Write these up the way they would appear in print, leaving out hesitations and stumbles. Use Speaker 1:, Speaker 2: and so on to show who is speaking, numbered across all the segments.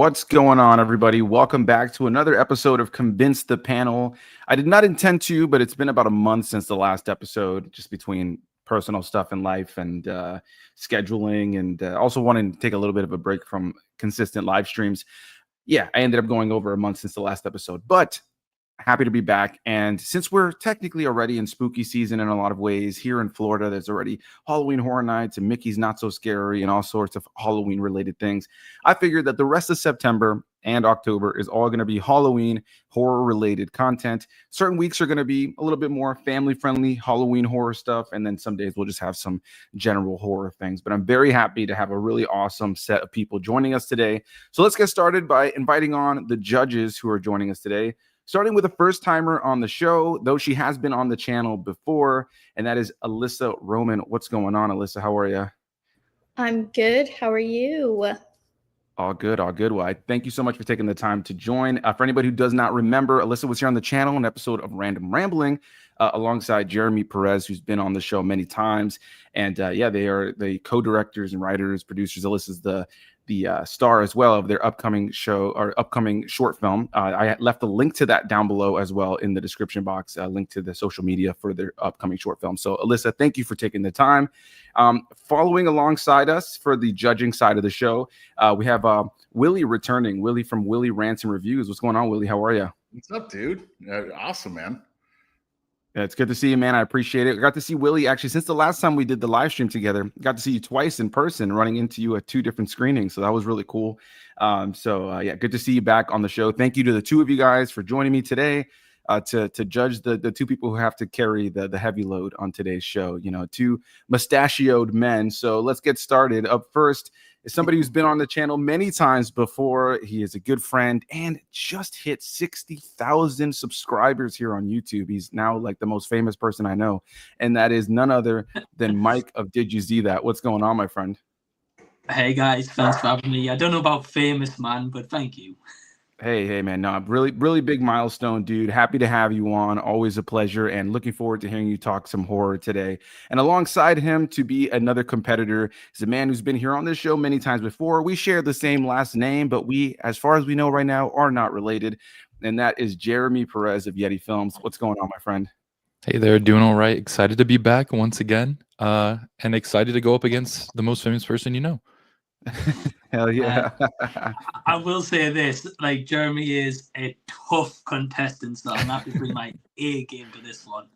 Speaker 1: What's going on, everybody? Welcome back to another episode of Convince the Panel. I did not intend to, but it's been about a month since the last episode, just between personal stuff in life and scheduling, and also wanting to take a little bit of a break from consistent live streams. Yeah, I ended up going over a month since the last episode, but happy to be back. And since we're technically already in spooky season in a lot of ways here in Florida, there's already Halloween Horror Nights and Mickey's Not So Scary and all sorts of Halloween related things. I figured that the rest of September and October is all going to be Halloween horror related content. Certain weeks are going to be a little bit more family friendly Halloween horror stuff. And then some days we'll just have some general horror things. But I'm very happy to have a really awesome set of people joining us today. So let's get started by inviting on the judges who are joining us today. Starting with a first timer on the show, though she has been on the channel before, and that is Alyssa Roman. What's going on, Alyssa? How are you?
Speaker 2: I'm good. How are you?
Speaker 1: All good, all good. Well, I thank you so much for taking the time to join. For anybody who does not remember, Alyssa was here on the channel, an episode of Random Rambling, alongside Jeremy Perez, who's been on the show many times. And yeah, they are the co-directors and writers, producers. Alyssa's the star as well of their upcoming show or upcoming short film. I left a link to that down below as well in the description box, a link to the social media for their upcoming short film. So Alyssa, thank you for taking the time. Following alongside us for the judging side of the show, we have Willy returning. Willy from Willy Rants and Reviews. What's going on, Willy? How are you?
Speaker 3: What's up, dude? Awesome, man.
Speaker 1: Yeah, it's good to see you, man. I appreciate it. I got to see Willy actually since the last time we did the live stream together. Got to see you twice in person, running into you at 2 different screenings. So that was really cool. Yeah, good to see you back on the show. Thank you to the two of you guys for joining me today to judge the two people who have to carry the heavy load on today's show. You know, two mustachioed men. So let's get started. Up first is somebody who's been on the channel many times before. He is a good friend and just hit 60,000 subscribers here on YouTube. He's now like the most famous person I know, and that is none other than Mike of Did You See That? What's going on, my friend?
Speaker 4: Hey guys, thanks for having me. I don't know about famous, man, but thank you.
Speaker 1: Hey, man. No, really big milestone, dude. Happy to have you on. Always a pleasure, and looking forward to hearing you talk some horror today. And alongside him to be another competitor is a man who's been here on this show many times before. We share the same last name, but we, as far as we know right now, are not related. And that is Jeremy Perez of Yeti Films. What's going on, my friend?
Speaker 5: Hey there, doing all right. Excited to be back once again, and excited to go up against the most famous person you know.
Speaker 1: Hell yeah.
Speaker 4: I will say this, like Jeremy is a tough contestant, so I'm happy to bring my A game to this one.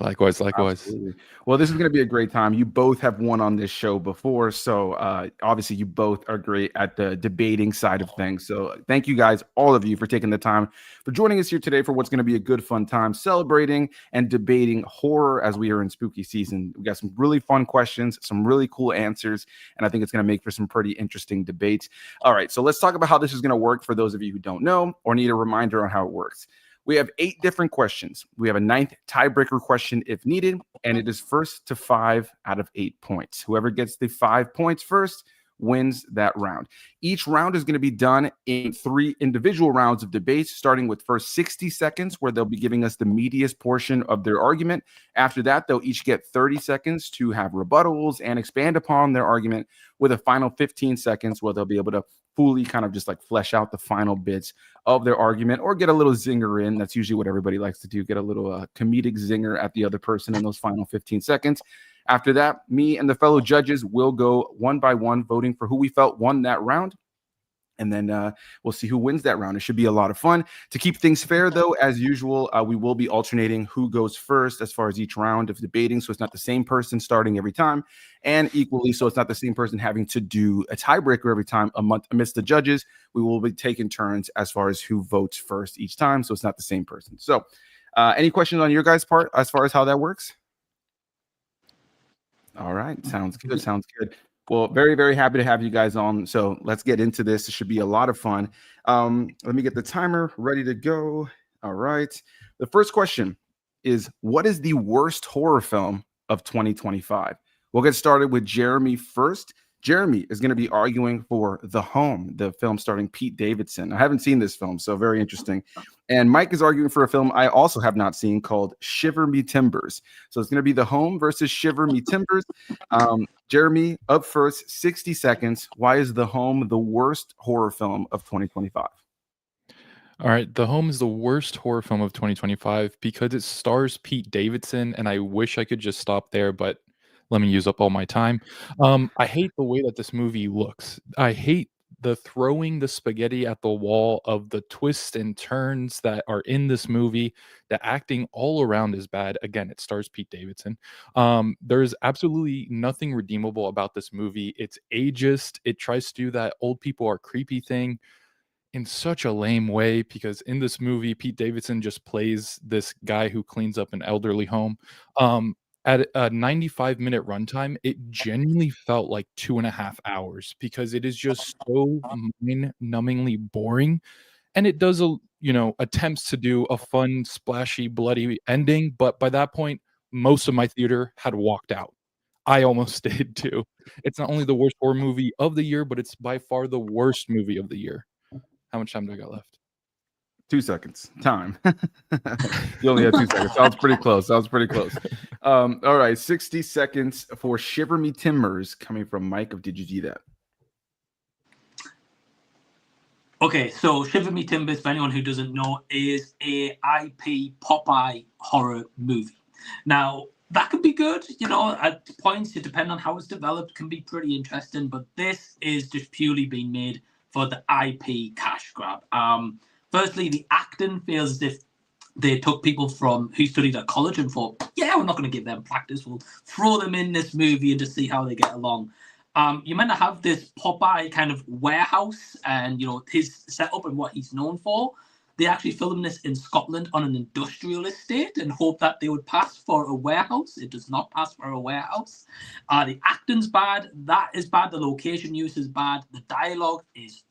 Speaker 5: Likewise.
Speaker 1: Absolutely. Well, this is going to be a great time. You both have won on this show before, so obviously you both are great at the debating side of things. So thank you guys, all of you, for taking the time for joining us here today for what's going to be a good, fun time celebrating and debating horror as we are in spooky season. We got some really fun questions, some really cool answers, and I think it's going to make for some pretty interesting debates. All right, so let's talk about how this is going to work for those of you who don't know or need a reminder on how it works. We have 8 different questions. We have a 9th tiebreaker question if needed, and it is first to 5 out of 8 points. Whoever gets the 5 points first wins that round. Each round is going to be done in 3 individual rounds of debates, starting with first 60 seconds, where they'll be giving us the meatiest portion of their argument. After that, they'll each get 30 seconds to have rebuttals and expand upon their argument, with a final 15 seconds where they'll be able to fully kind of just like flesh out the final bits of their argument or get a little zinger in. That's usually what everybody likes to do, get a little comedic zinger at the other person in those final 15 seconds. After that, me and the fellow judges will go one by one, voting for who we felt won that round. And then we'll see who wins that round. It should be a lot of fun. To keep things fair, though, as usual, we will be alternating who goes first as far as each round of debating. So it's not the same person starting every time. And equally, so it's not the same person having to do a tiebreaker every time amidst the judges. We will be taking turns as far as who votes first each time. So it's not the same person. So any questions on your guys' part as far as how that works? All right. Sounds good. Sounds good. Well, very happy to have you guys on. So let's get into this. It should be a lot of fun. Let me get the timer ready to go. All right. The first question is, what is the worst horror film of 2025? We'll get started with Jeremy first. Jeremy is going to be arguing for The Home, the film starring Pete Davidson. I haven't seen this film, so very interesting. And Mike is arguing for a film I also have not seen called Shiver Me Timbers. So it's going to be The Home versus Shiver Me Timbers. Jeremy, up first, 60 seconds. Why is The Home the worst horror film of 2025?
Speaker 5: All right, The Home is the worst horror film of 2025 because it stars Pete Davidson, and I wish I could just stop there, but let me use up all my time. I hate the way that this movie looks. I hate the throwing the spaghetti at the wall of the twists and turns that are in this movie. The acting all around is bad. Again, it stars Pete Davidson. There's absolutely nothing redeemable about this movie. It's ageist. It tries to do that old people are creepy thing in such a lame way, because in this movie, Pete Davidson just plays this guy who cleans up an elderly home. At a 95-minute runtime, it genuinely felt like 2.5 hours because it is just so mind-numbingly boring. And it does, attempts to do a fun, splashy, bloody ending. But by that point, most of my theater had walked out. I almost did too. It's not only the worst horror movie of the year, but it's by far the worst movie of the year. How much time do I got left?
Speaker 1: 2 seconds. Time. You only had 2 seconds. Sounds pretty close. All right. 60 seconds for Shiver Me Timbers coming from Mike of Did You See That?
Speaker 4: Okay, so Shiver Me Timbers, for anyone who doesn't know, is a IP Popeye horror movie. Now, that can be good, at points, it depends on how it's developed, can be pretty interesting, but this is just purely being made for the IP cash grab. Firstly, the acting feels as if they took people who studied at college and thought, yeah, we're not going to give them practice. We'll throw them in this movie and just see how they get along. You're meant to have this Popeye kind of warehouse and, his setup and what he's known for. They actually filmed this in Scotland on an industrial estate and hoped that they would pass for a warehouse. It does not pass for a warehouse. The acting's bad. That is bad. The location use is bad. The dialogue is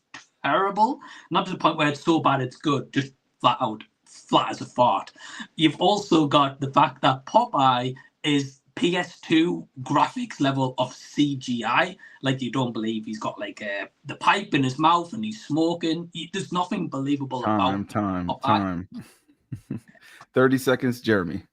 Speaker 4: terrible. Not to the point where it's so bad it's good. Just flat out, flat as a fart. You've also got the fact that Popeye is PS2 graphics level of CGI. Like, you don't believe he's got the pipe in his mouth and he's smoking. There's nothing believable about
Speaker 1: Time.
Speaker 4: Popeye.
Speaker 1: 30 seconds, Jeremy.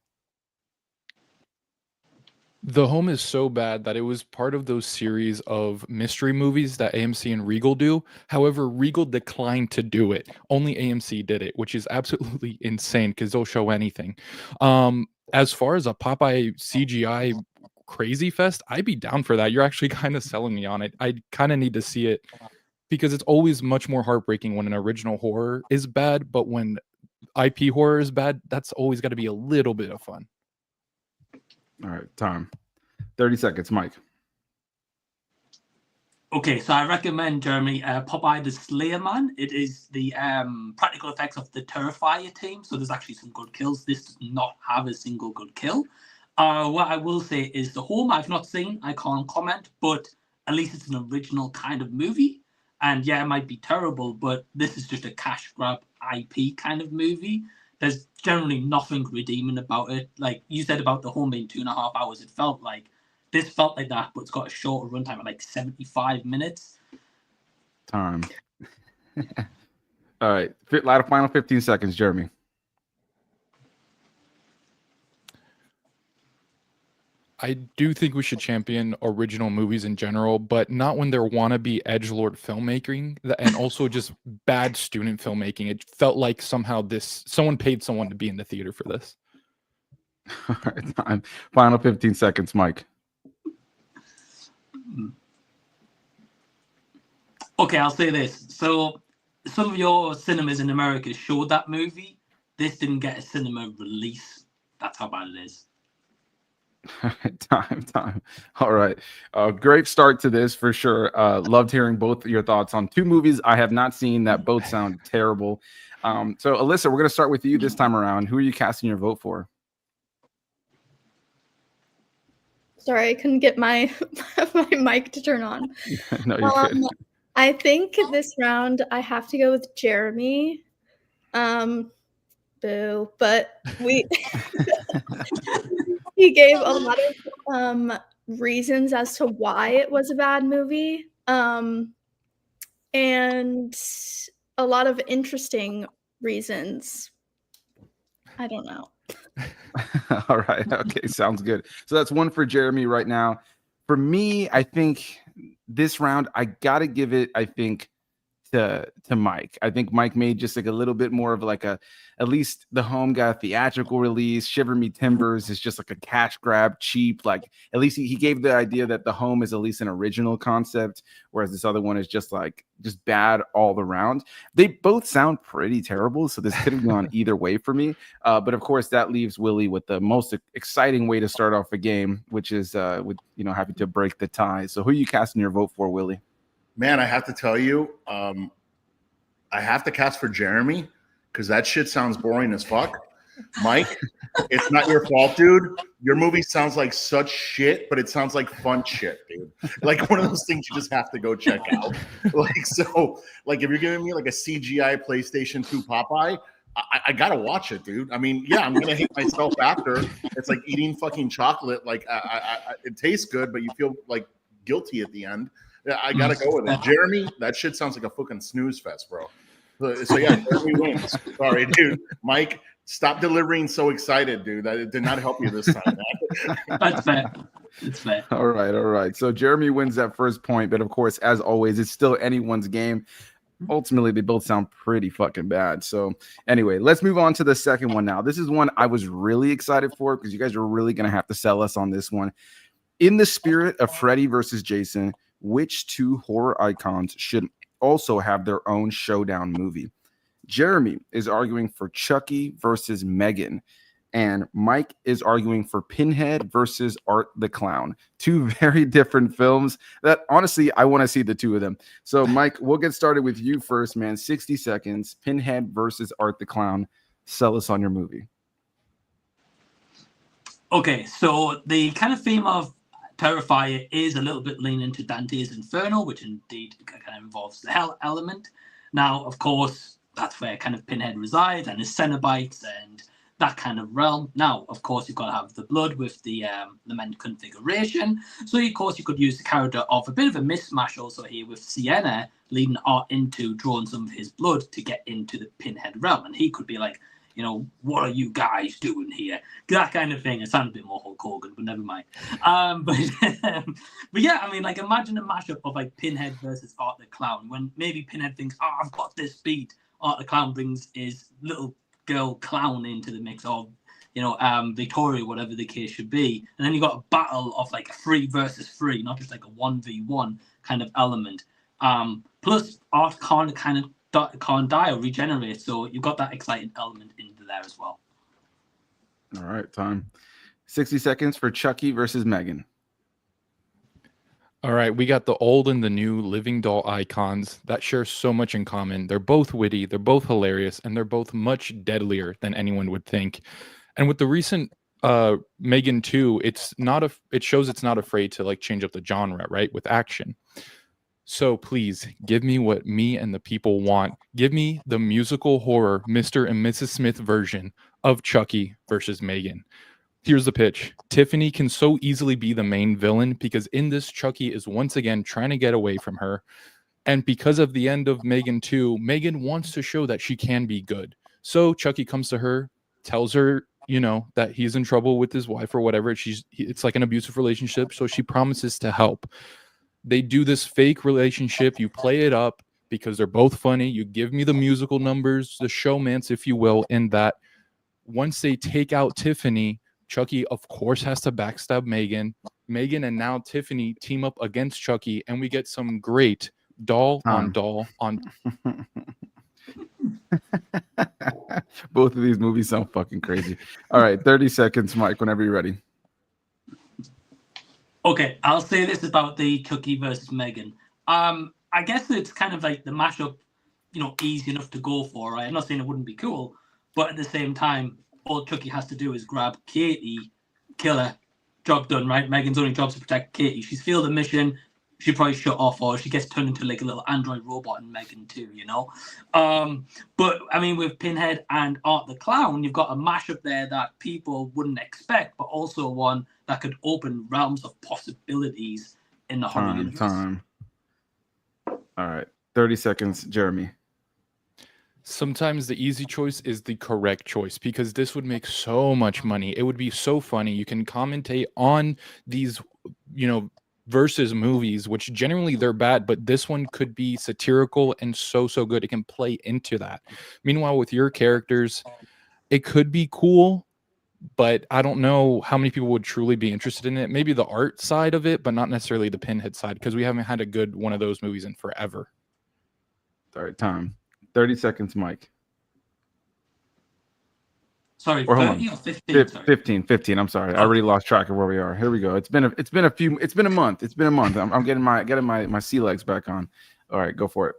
Speaker 5: The Home is so bad that it was part of those series of mystery movies that AMC and Regal do. However, Regal declined to do it. Only AMC did it, which is absolutely insane because they'll show anything. As far as a Popeye CGI crazy fest, I'd be down for that. You're actually kind of selling me on it. I kind of need to see it because it's always much more heartbreaking when an original horror is bad, but when IP horror is bad, that's always got to be a little bit of fun.
Speaker 1: All right, time. 30 seconds, Mike.
Speaker 4: Okay, so I recommend, Jeremy, Popeye the Slayer Man. It is the practical effects of the Terrifier team, so there's actually some good kills. This does not have a single good kill. What I will say is The Home I've not seen, I can't comment, but at least it's an original kind of movie. And yeah, it might be terrible, but this is just a cash grab IP kind of movie. There's generally nothing redeeming about it. Like you said about The Home being 2.5 hours, this felt like that, but it's got a shorter runtime at 75 minutes.
Speaker 1: Time. All right. Final 15 seconds, Jeremy.
Speaker 5: I do think we should champion original movies in general, but not when they're wannabe edgelord filmmaking and also just bad student filmmaking. It felt like somehow someone paid someone to be in the theater for this.
Speaker 1: All right, time. Final 15 seconds, Mike.
Speaker 4: Okay, I'll say this. So some of your cinemas in America showed that movie. This didn't get a cinema release. That's how bad it is.
Speaker 1: Time. All right. Great start to this for sure. Loved hearing both your thoughts on two movies I have not seen that both sound terrible. So Alyssa, we're going to start with you this time around. Who are you casting your vote for?
Speaker 2: Sorry, I couldn't get my mic to turn on.
Speaker 1: No, you're good.
Speaker 2: I think this round I have to go with Jeremy. Boo, but he gave a lot of reasons as to why it was a bad movie, and a lot of interesting reasons. I don't know.
Speaker 1: All right. Okay. Sounds good. So that's one for Jeremy right now. For me, I think this round, I got to give it, I think, to Mike. I think Mike made just like a little bit more of like at least the home got a theatrical release. Shiver Me Timbers is just like a cash grab, cheap. Like at least he gave the idea that the home is at least an original concept, whereas this other one is just bad all around. They both sound pretty terrible, so this could have gone either way for me. But of course, that leaves Willy with the most exciting way to start off a game, which is with having to break the tie. So who are you casting your vote for, Willy?
Speaker 3: Man, I have to tell you, I have to cast for Jeremy because that shit sounds boring as fuck. Mike, it's not your fault, dude. Your movie sounds like such shit, but it sounds like fun shit, dude. Like one of those things you just have to go check out. If you're giving me like a CGI PlayStation 2 Popeye, I gotta watch it, dude. I mean, yeah, I'm gonna hate myself after. It's like eating fucking chocolate. Like it tastes good, but you feel like guilty at the end. Yeah, I gotta go with it. Jeremy, that shit sounds like a fucking snooze fest, bro. So yeah, Jeremy wins. Sorry, dude. Mike, stop delivering so excited, dude. That did not help you this time, man.
Speaker 4: That's fair. It's fair.
Speaker 1: All right. So Jeremy wins that first point, but of course, as always, it's still anyone's game. Ultimately, they both sound pretty fucking bad. So anyway, let's move on to the second one now. This is one I was really excited for because you guys are really gonna have to sell us on this one. In the spirit of Freddy versus Jason, which two horror icons should also have their own showdown movie? Jeremy is arguing for Chucky versus Megan, and Mike is arguing for Pinhead versus Art the Clown. Two very different films that honestly, I want to see the two of them. So Mike, we'll get started with you first, man. 60 seconds, Pinhead versus Art the Clown. Sell us on your movie.
Speaker 4: Okay, so the kind of theme of Terrifier is a little bit leaning into Dante's Inferno, which indeed kind of involves the hell element. Now, of course, that's where kind of Pinhead resides and his Cenobites and that kind of realm. Now, of course, you've got to have the blood with the lament configuration. So, of course, you could use the character of a bit of a mismatch also here with Sienna leading Art into drawing some of his blood to get into the Pinhead realm. And he could be like, what are you guys doing here? That kind of thing. It sounds a bit more Hulk Hogan, but never mind. But yeah, I mean, like imagine a mashup of like Pinhead versus Art the Clown when maybe Pinhead thinks, I've got this beat. Art the Clown brings his little girl clown into the mix of, Victoria, whatever the case should be. And then you got a battle of like a 3 versus 3, not just like a 1v1 kind of element. Plus Art can't die or regenerate, so you've got that exciting element into there as well.
Speaker 1: All right, time. 60 seconds for Chucky versus Megan.
Speaker 5: All right, we got the old and the new living doll icons that share so much in common. They're both witty, they're both hilarious, and they're both much deadlier than anyone would think. And with the recent Megan 2, it shows it's not afraid to like change up the genre, right? With action. So please give me what me and the people want. Give me the musical horror Mr. and Mrs. Smith version of Chucky versus Megan. Here's the pitch. Tiffany can so easily be the main villain because in this, Chucky is once again trying to get away from her. And because of the end of Megan 2, Megan wants to show that she can be good. So Chucky comes to her, tells her, that he's in trouble with his wife or whatever. It's like an abusive relationship. So she promises to help. They do this fake relationship. You play it up because they're both funny. You give me the musical numbers, the showmance, if you will, in that once they take out Tiffany, Chucky, of course, has to backstab Megan. Megan and now Tiffany team up against Chucky, and we get some great doll on doll on.
Speaker 1: Both of these movies sound fucking crazy. All right, 30 seconds, Mike, whenever you're ready.
Speaker 4: Okay, I'll say this about the Chucky versus Megan. I guess it's kind of like the mashup, easy enough to go for, right? I'm not saying it wouldn't be cool, but at the same time, all Chucky has to do is grab Katie, kill her, job done, right? Megan's only job is to protect Katie. She's failed the mission, she probably shut off, or she gets turned into like a little android robot in Megan too, you know. But I mean, with Pinhead and Art the Clown, you've got a mashup there that people wouldn't expect, but also one that could open realms of possibilities in the horror universe.
Speaker 1: Time. All right, 30 seconds, Jeremy.
Speaker 5: Sometimes the easy choice is the correct choice because this would make so much money. It would be so funny. You can commentate on these, versus movies, which generally they're bad, but this one could be satirical and so good. It can play into that. Meanwhile, with your characters, it could be cool, but I don't know how many people would truly be interested in it. Maybe the art side of it, but not necessarily the Pinhead side, because we haven't had a good one of those movies in forever.
Speaker 1: All right, time. 30 seconds, Mike.
Speaker 4: Sorry,
Speaker 1: or
Speaker 4: 30 or 15?
Speaker 1: 15. I'm sorry. I already lost track of where we are. Here we go. It's been a month. I'm getting my sea legs back on. All right, go for it.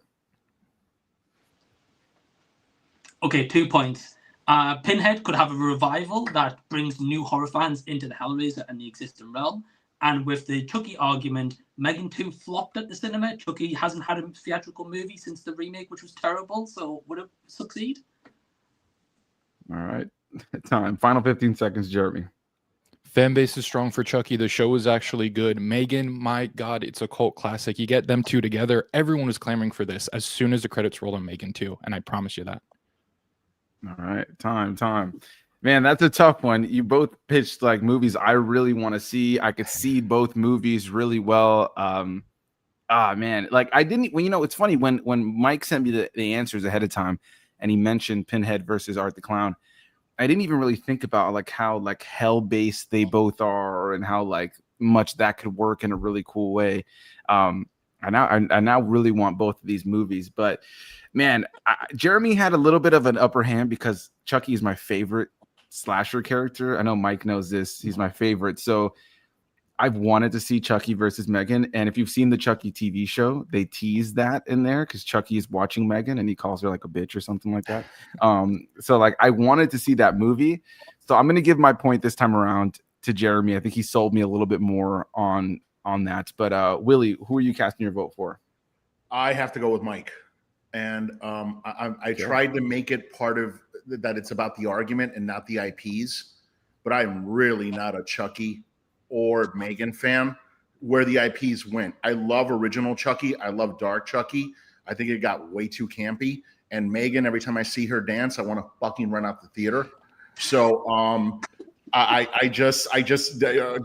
Speaker 4: Okay, 2 points. Pinhead could have a revival that brings new horror fans into the Hellraiser and the existing realm. And with the Chucky argument, Megan 2 flopped at the cinema. Chucky hasn't had a theatrical movie since the remake, which was terrible. So would it succeed?
Speaker 1: All right. Time. Final 15 seconds, Jeremy.
Speaker 5: Fan base is strong for Chucky. The show is actually good. Megan, my God, it's a cult classic. You get them two together. Everyone was clamoring for this as soon as the credits roll on Megan 2. And I promise you that.
Speaker 1: All right. Time. Man, that's a tough one. You both pitched like movies I really want to see. I could see both movies really well. Man, like I didn't. Well, it's funny when Mike sent me the answers ahead of time, and he mentioned Pinhead versus Art the Clown. I didn't even really think about like how like hell based they both are, and how like much that could work in a really cool way. I now really want both of these movies, but man, Jeremy had a little bit of an upper hand because Chucky is my favorite slasher character. I know Mike knows this. He's my favorite. So I've wanted to see Chucky versus Megan. And if you've seen the Chucky TV show, they tease that in there because Chucky is watching Megan and he calls her like a bitch or something like that. So like I wanted to see that movie. So I'm going to give my point this time around to Jeremy. I think he sold me a little bit more on that. But Willy, who are you casting your vote for?
Speaker 3: I have to go with Mike. And I tried to make it part of that. It's about the argument and not the IPs, but I'm really not a Chucky or Megan fan where the IPs went. I love original Chucky. I love dark Chucky. I think it got way too campy. And Megan, every time I see her dance, I want to fucking run out the theater. So I just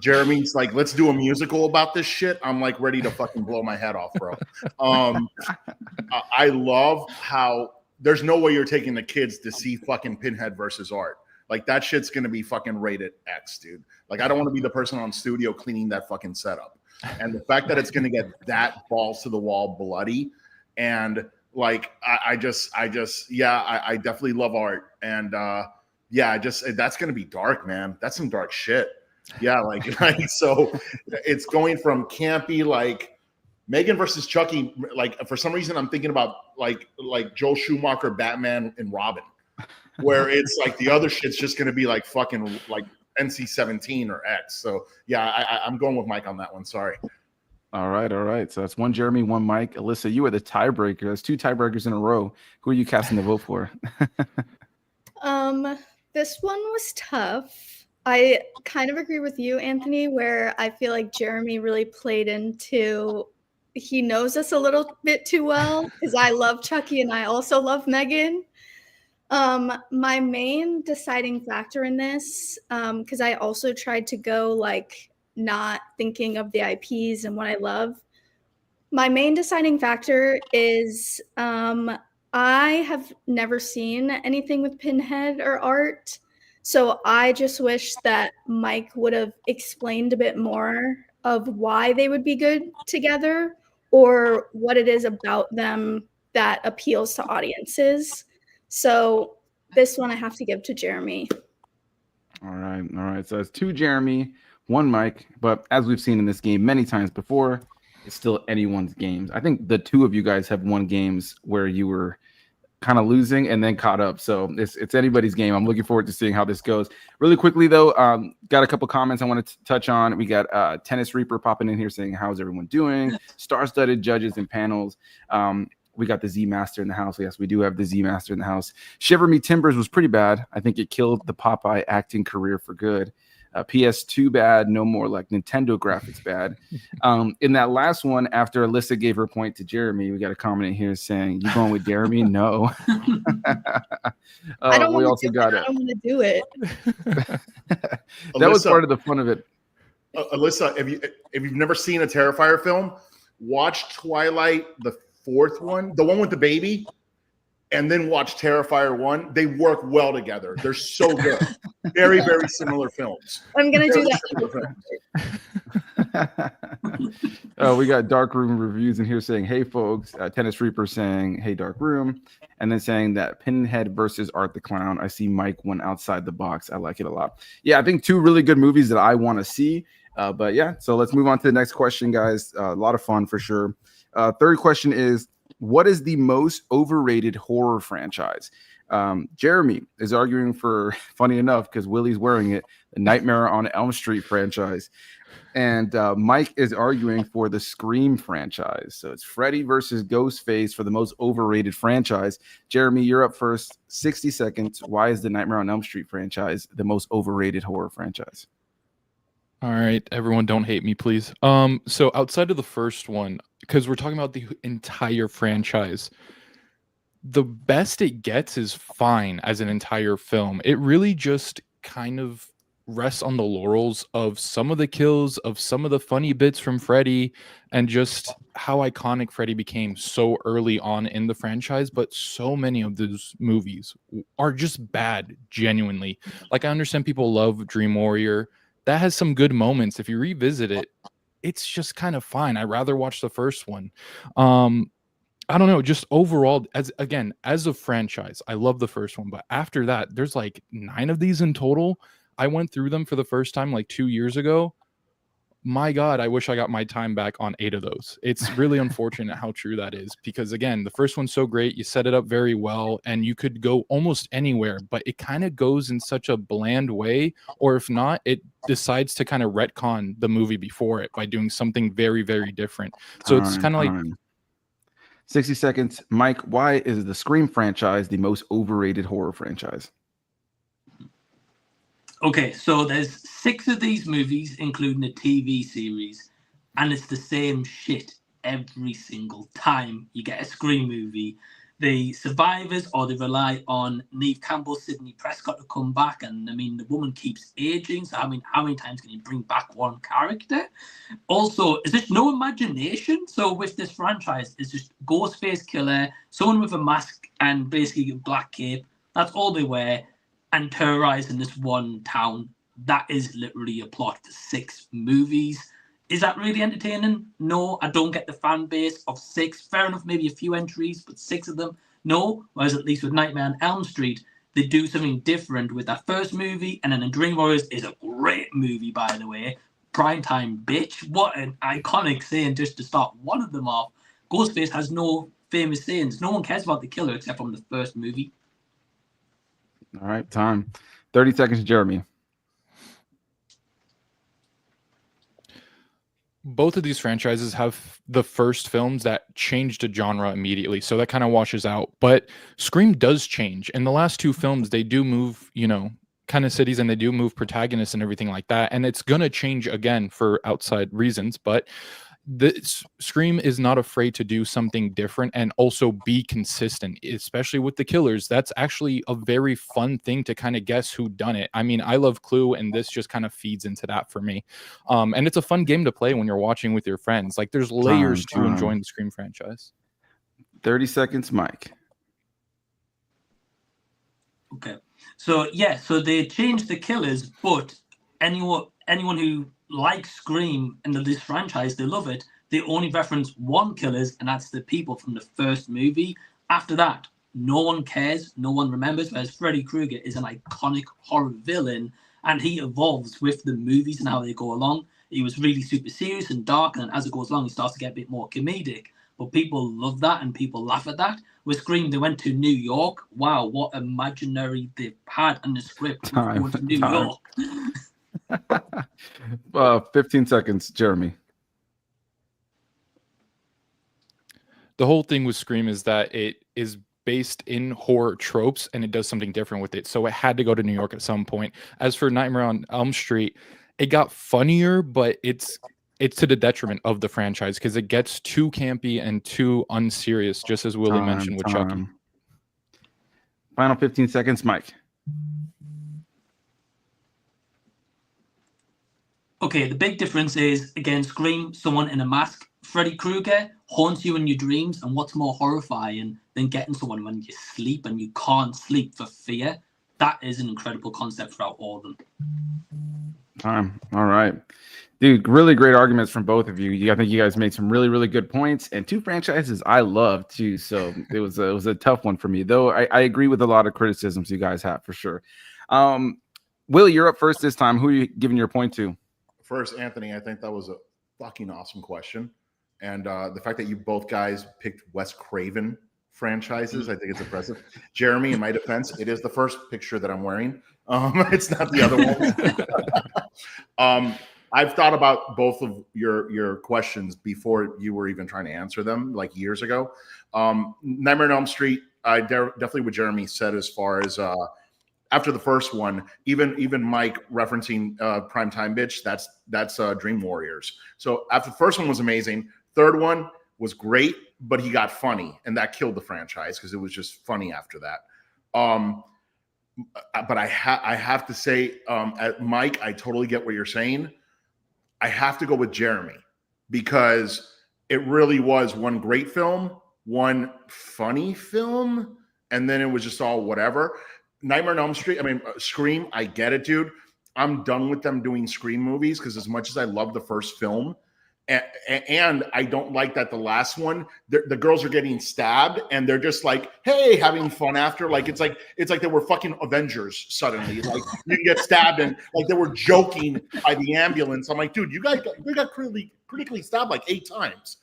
Speaker 3: Jeremy's like, let's do a musical about this shit. I'm like ready to fucking blow my head off, bro. I love how there's no way you're taking the kids to see fucking Pinhead versus Art. Like that shit's gonna be fucking rated X, dude. Like I don't want to be the person on studio cleaning that fucking setup. And the fact that it's gonna get that balls to the wall bloody, and like I definitely love Art. And that's gonna be dark, man. That's some dark shit. Yeah, like so it's going from campy like Megan versus Chucky. Like for some reason I'm thinking about like Joel Schumacher Batman and Robin, where it's like the other shit's just gonna be like fucking like NC-17 or X. So yeah, I'm going with Mike on that one. Sorry.
Speaker 1: All right. So that's one Jeremy, one Mike. Alyssa, you are the tiebreaker. There's two tiebreakers in a row. Who are you casting the vote for?
Speaker 2: This one was tough. I kind of agree with you, Anthony, where I feel like Jeremy really played into he knows us a little bit too well because I love Chucky and I also love Megan. My main deciding factor in this, because I also tried to go like not thinking of the IPs and what I love. My main deciding factor is I have never seen anything with Pinhead or Art. So I just wish that Mike would have explained a bit more of why they would be good together or what it is about them that appeals to audiences. So this one I have to give to Jeremy.
Speaker 1: All right. So it's two Jeremy, one Mike. But as we've seen in this game many times before, it's still anyone's games. I think the two of you guys have won games where you were kind of losing and then caught up. So it's anybody's game. I'm looking forward to seeing how this goes. Really quickly though, got a couple comments I want to touch on. We got Tennis Reaper popping in here saying, how's everyone doing? Star-studded judges and panels. We got the Z Master in the house. Yes, we do have the Z Master in the house. Shiver Me Timbers was pretty bad. I think it killed the Popeye acting career for good. PS2 bad, no more like Nintendo graphics bad. In that last one, after Alyssa gave her point to Jeremy, we got a comment in here saying, "You going with Jeremy?" No.
Speaker 2: I don't
Speaker 1: we
Speaker 2: want
Speaker 1: also
Speaker 2: to
Speaker 1: got
Speaker 2: I don't want to do it.
Speaker 1: That
Speaker 3: Alyssa,
Speaker 1: was part of the fun of it.
Speaker 3: Alyssa, if you've never seen a Terrifier film, watch Twilight, the fourth one, the one with the baby, and then watch Terrifier 1. They work well together. They're so good. Very, very similar films.
Speaker 2: I'm gonna do
Speaker 1: that. We got Dark Room reviews in here saying, "Hey folks," Tennis Reaper saying, "Hey Dark Room," and then saying that Pinhead versus Art the Clown. I see Mike went outside the box. I like it a lot. Yeah, I think 2 really good movies that I want to see. But yeah, so let's move on to the next question, guys. A lot of fun for sure. Third question is, what is the most overrated horror franchise? Jeremy is arguing for, funny enough, because Willy's wearing it, the Nightmare on Elm Street franchise. And Mike is arguing for the Scream franchise. So it's Freddy versus Ghostface for the most overrated franchise. Jeremy, you're up first. 60 seconds. Why is the Nightmare on Elm Street franchise the most overrated horror franchise?
Speaker 5: All right, everyone, don't hate me, please. So outside of the first one, because we're talking about the entire franchise, the best it gets is fine as an entire film. It really just kind of rests on the laurels of some of the kills, of some of the funny bits from Freddy, and just how iconic Freddy became so early on in the franchise. But so many of those movies are just bad, genuinely. Like, I understand people love Dream Warrior. That has some good moments. If you revisit it, it's just kind of fine. I'd rather watch the first one. I don't know, just overall, as a franchise, I love the first one. But after that, there's like 9 of these in total. I went through them for the first time like 2 years ago. My God, I wish I got my time back on 8 of those. It's really unfortunate how true that is, because again, the first one's so great. You set it up very well and you could go almost anywhere, but it kind of goes in such a bland way. Or if not, it decides to kind of retcon the movie before it by doing something very, very different. So it's kind of like
Speaker 1: 60 seconds. Mike, why is the Scream franchise the most overrated horror franchise?
Speaker 4: Okay, so there's 6 of these movies, including a TV series, and it's the same shit every single time you get a Scream movie. The survivors, or they rely on Neve Campbell, Sidney Prescott to come back, and I mean, the woman keeps aging, so I mean, how many times can you bring back one character? Also, is there no imagination? So with this franchise, it's just Ghostface killer, someone with a mask and basically a black cape, that's all they wear, and terrorizing this one town. That is literally a plot for 6 movies. Is that really entertaining? No, I don't get the fan base of 6. Fair enough, maybe a few entries, but 6 of them, no. Whereas at least with Nightmare on Elm Street, they do something different with that first movie, and then The Dream Warriors is a great movie, by the way. Primetime bitch. What an iconic saying just to start one of them off. Ghostface has no famous sayings. No one cares about the killer except from the first movie.
Speaker 1: All right, time. 30 seconds, Jeremy.
Speaker 5: Both of these franchises have the first films that changed a genre immediately, so that kind of washes out. But Scream does change. In the last 2 films, they do move, kind of cities, and they do move protagonists and everything like that. And it's going to change again for outside reasons. But Scream is not afraid to do something different and also be consistent, especially with the killers. That's actually a very fun thing to kind of guess who done it. I mean, I love Clue, and this just kind of feeds into that for me. And it's a fun game to play when you're watching with your friends. Like, there's layers to enjoying the Scream franchise.
Speaker 1: 30 seconds, Mike.
Speaker 4: Okay. So they changed the killers, but anyone who likes Scream and this franchise, they love it. They only reference one killers, and that's the people from the first movie. After that, no one cares, no one remembers, whereas Freddy Krueger is an iconic horror villain, and he evolves with the movies and how they go along. He was really super serious and dark, and as it goes along, he starts to get a bit more comedic. but people love that and people laugh at that. With Scream, they went to New York. Wow, what imaginary they had in the script with going to New York.
Speaker 1: 15 seconds, Jeremy.
Speaker 5: The whole thing with Scream is that it is based in horror tropes and it does something different with it. So it had to go to New York at some point. As for Nightmare on Elm Street, it got funnier, but it's to the detriment of the franchise because it gets too campy and too unserious, just as Willy mentioned with Chucky.
Speaker 1: Final 15 seconds, Mike.
Speaker 4: Okay, the big difference is, again, Scream, someone in a mask. Freddy Krueger haunts you in your dreams, and what's more horrifying than getting someone when you sleep and you can't sleep for fear? That is an incredible concept throughout all of them.
Speaker 1: All right. Dude, really great arguments from both of you. I think you guys made some really, really good points, and two franchises I love too. So it was a tough one for me, though. I agree with a lot of criticisms you guys have for sure. Willy, you're up first this time. Who are you giving your point to?
Speaker 3: First, Anthony, I think that was a fucking awesome question. And the fact that you both guys picked Wes Craven franchises, I think it's impressive. Jeremy, in my defense, it is the first picture that I'm wearing. It's not the other one. I've thought about both of your questions before you were even trying to answer them, like years ago. Nightmare on Elm Street, I definitely what Jeremy said as far as after the first one, even Mike referencing Primetime Bitch, that's Dream Warriors. So after the first one was amazing, third one was great, but he got funny, and that killed the franchise because it was just funny after that. But I have to say, Mike, I totally get what you're saying. I have to go with Jeremy because it really was one great film, one funny film, and then it was just all whatever. Nightmare on Elm Street, Scream, I get it, dude. I'm done with them doing Scream movies because as much as I love the first film, and I don't like that the last one, the girls are getting stabbed and they're just like, hey, having fun after. Like it's like they were fucking Avengers suddenly. Like you get stabbed and like they were joking by the ambulance. I'm like, dude, you got critically stabbed like 8 times.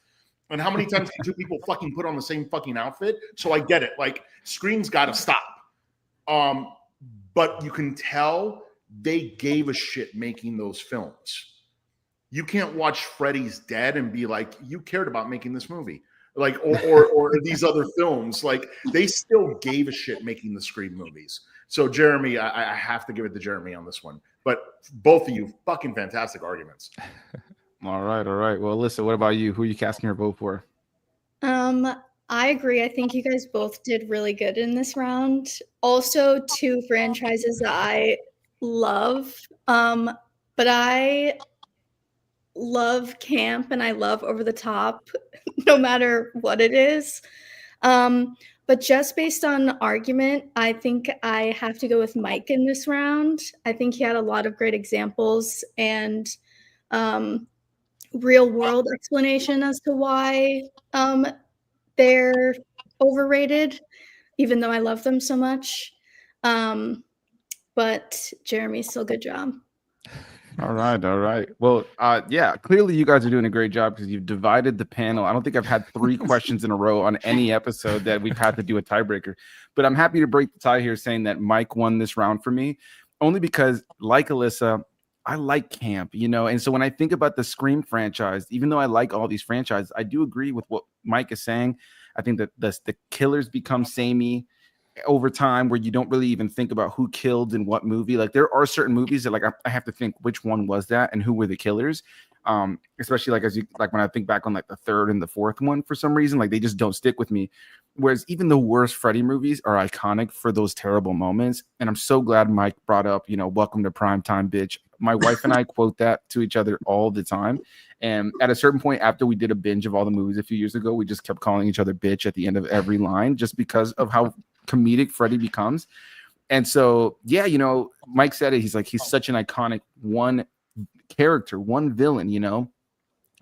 Speaker 3: And how many times can 2 people fucking put on the same fucking outfit? So I get it. Like Scream's got to stop. But you can tell they gave a shit making those films. You can't watch Freddy's Dead and be like, you cared about making this movie. Like, or these other films. Like, they still gave a shit making the Scream movies. So, Jeremy, I have to give it to Jeremy on this one. But both of you, fucking fantastic arguments.
Speaker 1: All right. Well, Alyssa, what about you? Who are you casting your vote for?
Speaker 2: I agree. I think you guys both did really good in this round. Also, 2 franchises that I love. But I love camp and I love over the top, no matter what it is. But just based on argument, I think I have to go with Mike in this round. I think he had a lot of great examples and real world explanation as to why they're overrated, even though I love them so much. But Jeremy, still good job.
Speaker 1: All right. Well, yeah, clearly you guys are doing a great job because you've divided the panel. I don't think I've had 3 questions in a row on any episode that we've had to do a tiebreaker. But I'm happy to break the tie here saying that Mike won this round for me, only because, like Alyssa, I like camp, and so when I think about the Scream franchise, even though I like all these franchises, I do agree with what Mike is saying. I think that the killers become samey over time where you don't really even think about who killed in what movie. Like there are certain movies that like I have to think which one was that and who were the killers. Especially like when I think back on like the 3rd and the 4th one, for some reason, like they just don't stick with me. Whereas even the worst Freddy movies are iconic for those terrible moments. And I'm so glad Mike brought up, welcome to Primetime Bitch. My wife and I quote that to each other all the time. And at a certain point after we did a binge of all the movies a few years ago, we just kept calling each other bitch at the end of every line just because of how comedic Freddy becomes. And so, yeah, Mike said it. He's such an iconic one character, one villain,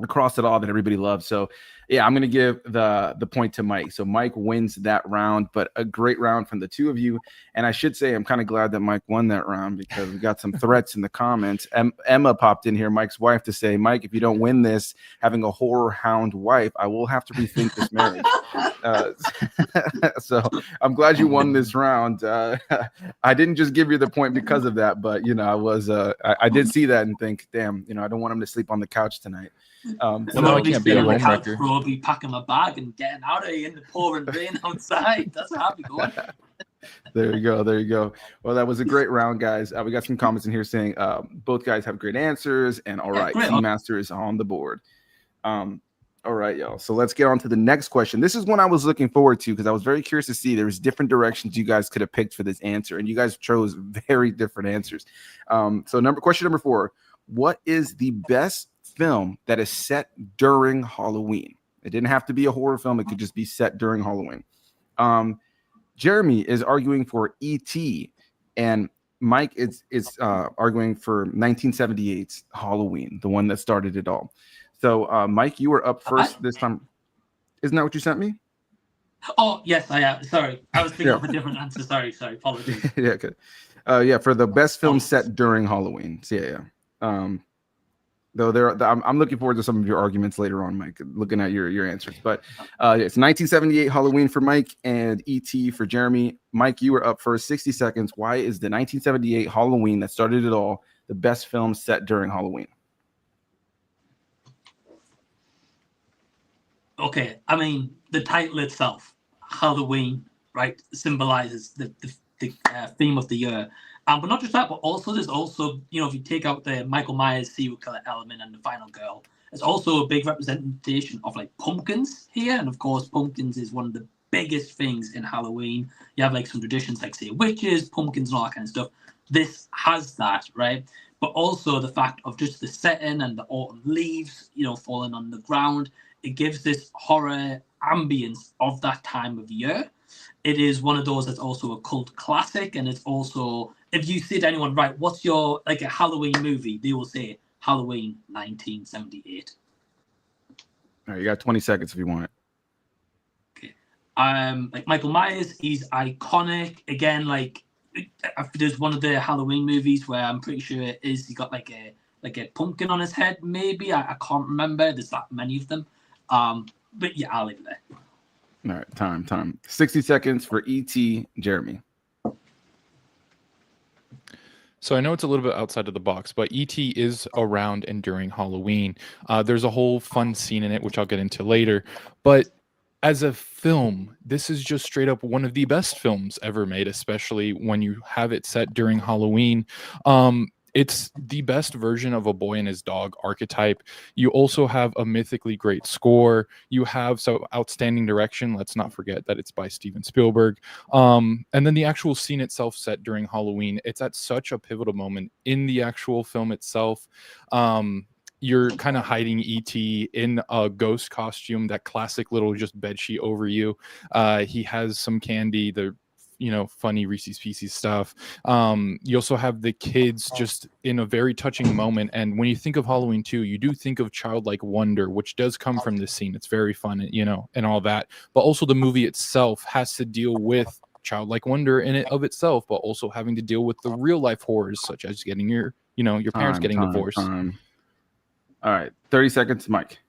Speaker 1: across it all that everybody loves. So Yeah, I'm going to give the point to Mike. So Mike wins that round, but a great round from the two of you. And I should say I'm kind of glad that Mike won that round because we got some threats in the comments. Emma popped in here, Mike's wife, to say, Mike, if you don't win this, having a horror hound wife, I will have to rethink this marriage. So I'm glad you won this round. I didn't just give you the point because of that, but I did see that and think, damn, I don't want him to sleep on the couch tonight.
Speaker 4: So I can't be a homewrecker. I'll be packing my bag and getting out of here in the pouring rain outside. That's how I'll be going.
Speaker 1: There you go. Well, that was a great round, guys. We got some comments in here saying both guys have great answers, and all right, Team Master is on the board. All right, y'all. So let's get on to the next question. This is one I was looking forward to because I was very curious to see there was different directions you guys could have picked for this answer, and you guys chose very different answers. Question number 4: what is the best film that is set during Halloween? It didn't have to be a horror film; it could just be set during Halloween. Jeremy is arguing for E.T. and Mike is arguing for 1978's Halloween, the one that started it all. So, Mike, you were up first this time. Isn't that what you sent me?
Speaker 4: Oh, yes, I am. Sorry, I was thinking of a different answer. Sorry, apologies.
Speaker 1: Yeah, good. For the best film set during Halloween. So, yeah. I'm looking forward to some of your arguments later on, Mike, looking at your answers. But it's 1978 Halloween for Mike and E.T. for Jeremy. Mike, you were up first, 60 seconds. Why is the 1978 Halloween that started it all the best film set during Halloween?
Speaker 4: Okay, I mean, the title itself, Halloween, right, symbolizes the theme of the year. But not just that, but also there's also, if you take out the Michael Myers serial killer element and the final girl, there's also a big representation of like pumpkins here. And of course, pumpkins is one of the biggest things in Halloween. You have like some traditions like, say, witches, pumpkins, and all that kind of stuff. This has that, right? But also the fact of just the setting and the autumn leaves, falling on the ground. It gives this horror ambience of that time of year. It is one of those that's also a cult classic, and it's also, if you say to anyone, right, what's your, like, a Halloween movie, they will say Halloween 1978.
Speaker 1: All right, you got 20 seconds if you want it.
Speaker 4: Okay. Like Michael Myers, he's iconic. Again, like, there's one of the Halloween movies where I'm pretty sure it is, he got like a pumpkin on his head, maybe. I can't remember. There's that many of them. But yeah, I'll leave it there.
Speaker 1: All right, time. 60 seconds for E.T. Jeremy.
Speaker 5: So I know it's a little bit outside of the box, but E.T. is around and during Halloween. There's a whole fun scene in it, which I'll get into later. But as a film, this is just straight up one of the best films ever made, especially when you have it set during Halloween. It's the best version of a boy and his dog archetype. You also have a mythically great score. You have outstanding direction. Let's not forget that it's by Steven Spielberg. And then the actual scene itself set during Halloween, it's at such a pivotal moment in the actual film itself. You're kind of hiding E.T. in a ghost costume, that classic little just bedsheet over you. He has some candy, the funny Reese's Pieces stuff. You also have the kids just in a very touching moment. And when you think of Halloween 2, you do think of childlike wonder, which does come from this scene. It's very fun, and all that. But also the movie itself has to deal with childlike wonder in it of itself, but also having to deal with the real life horrors, such as getting your parents getting divorced.
Speaker 1: All right, 30 seconds, Mike.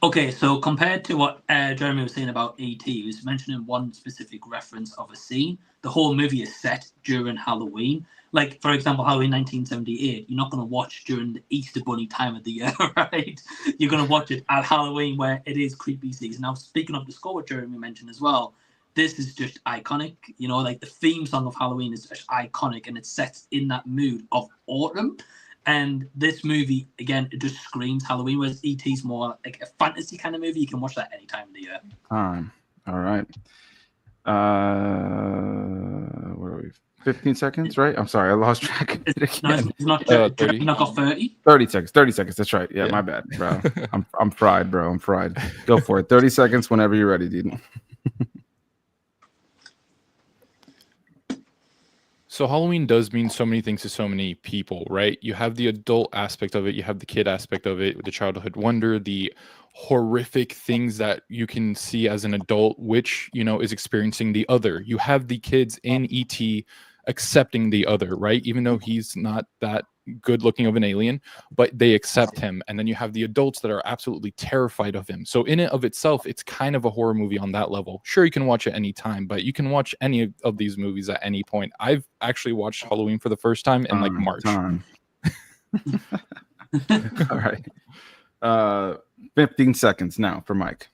Speaker 4: Okay, so compared to what Jeremy was saying about E.T., he was mentioning one specific reference of a scene. The whole movie is set during Halloween. Like, for example, Halloween 1978, you're not going to watch during the Easter Bunny time of the year, right? You're going to watch it at Halloween where it is creepy season. Now, speaking of the score, what Jeremy mentioned as well, this is just iconic. Like the theme song of Halloween is just iconic, and it sets in that mood of autumn. And this movie, again, it just screams Halloween, whereas E.T.'s more like a fantasy kind of movie. You can watch that any time of the year.
Speaker 1: All right. Where are we? 15 seconds, right? I'm sorry, I lost track of it again.
Speaker 4: It's not 30. Not got 30.
Speaker 1: 30 seconds. That's right. Yeah, my bad, bro. I'm fried, bro. I'm fried. Go for it. 30 seconds whenever you're ready, dude.
Speaker 5: So Halloween does mean so many things to so many people, right? You have the adult aspect of it, you have the kid aspect of it, the childhood wonder, the horrific things that you can see as an adult, which, is experiencing the other. You have the kids in ET accepting the other, right? Even though he's not that good looking of an alien, but they accept him. And then you have the adults that are absolutely terrified of him. So in and of itself, it's kind of a horror movie on that level. Sure, you can watch it any time, but you can watch any of these movies at any point. I've actually watched Halloween for the first time in like March.
Speaker 1: All right. 15 seconds now for Mike.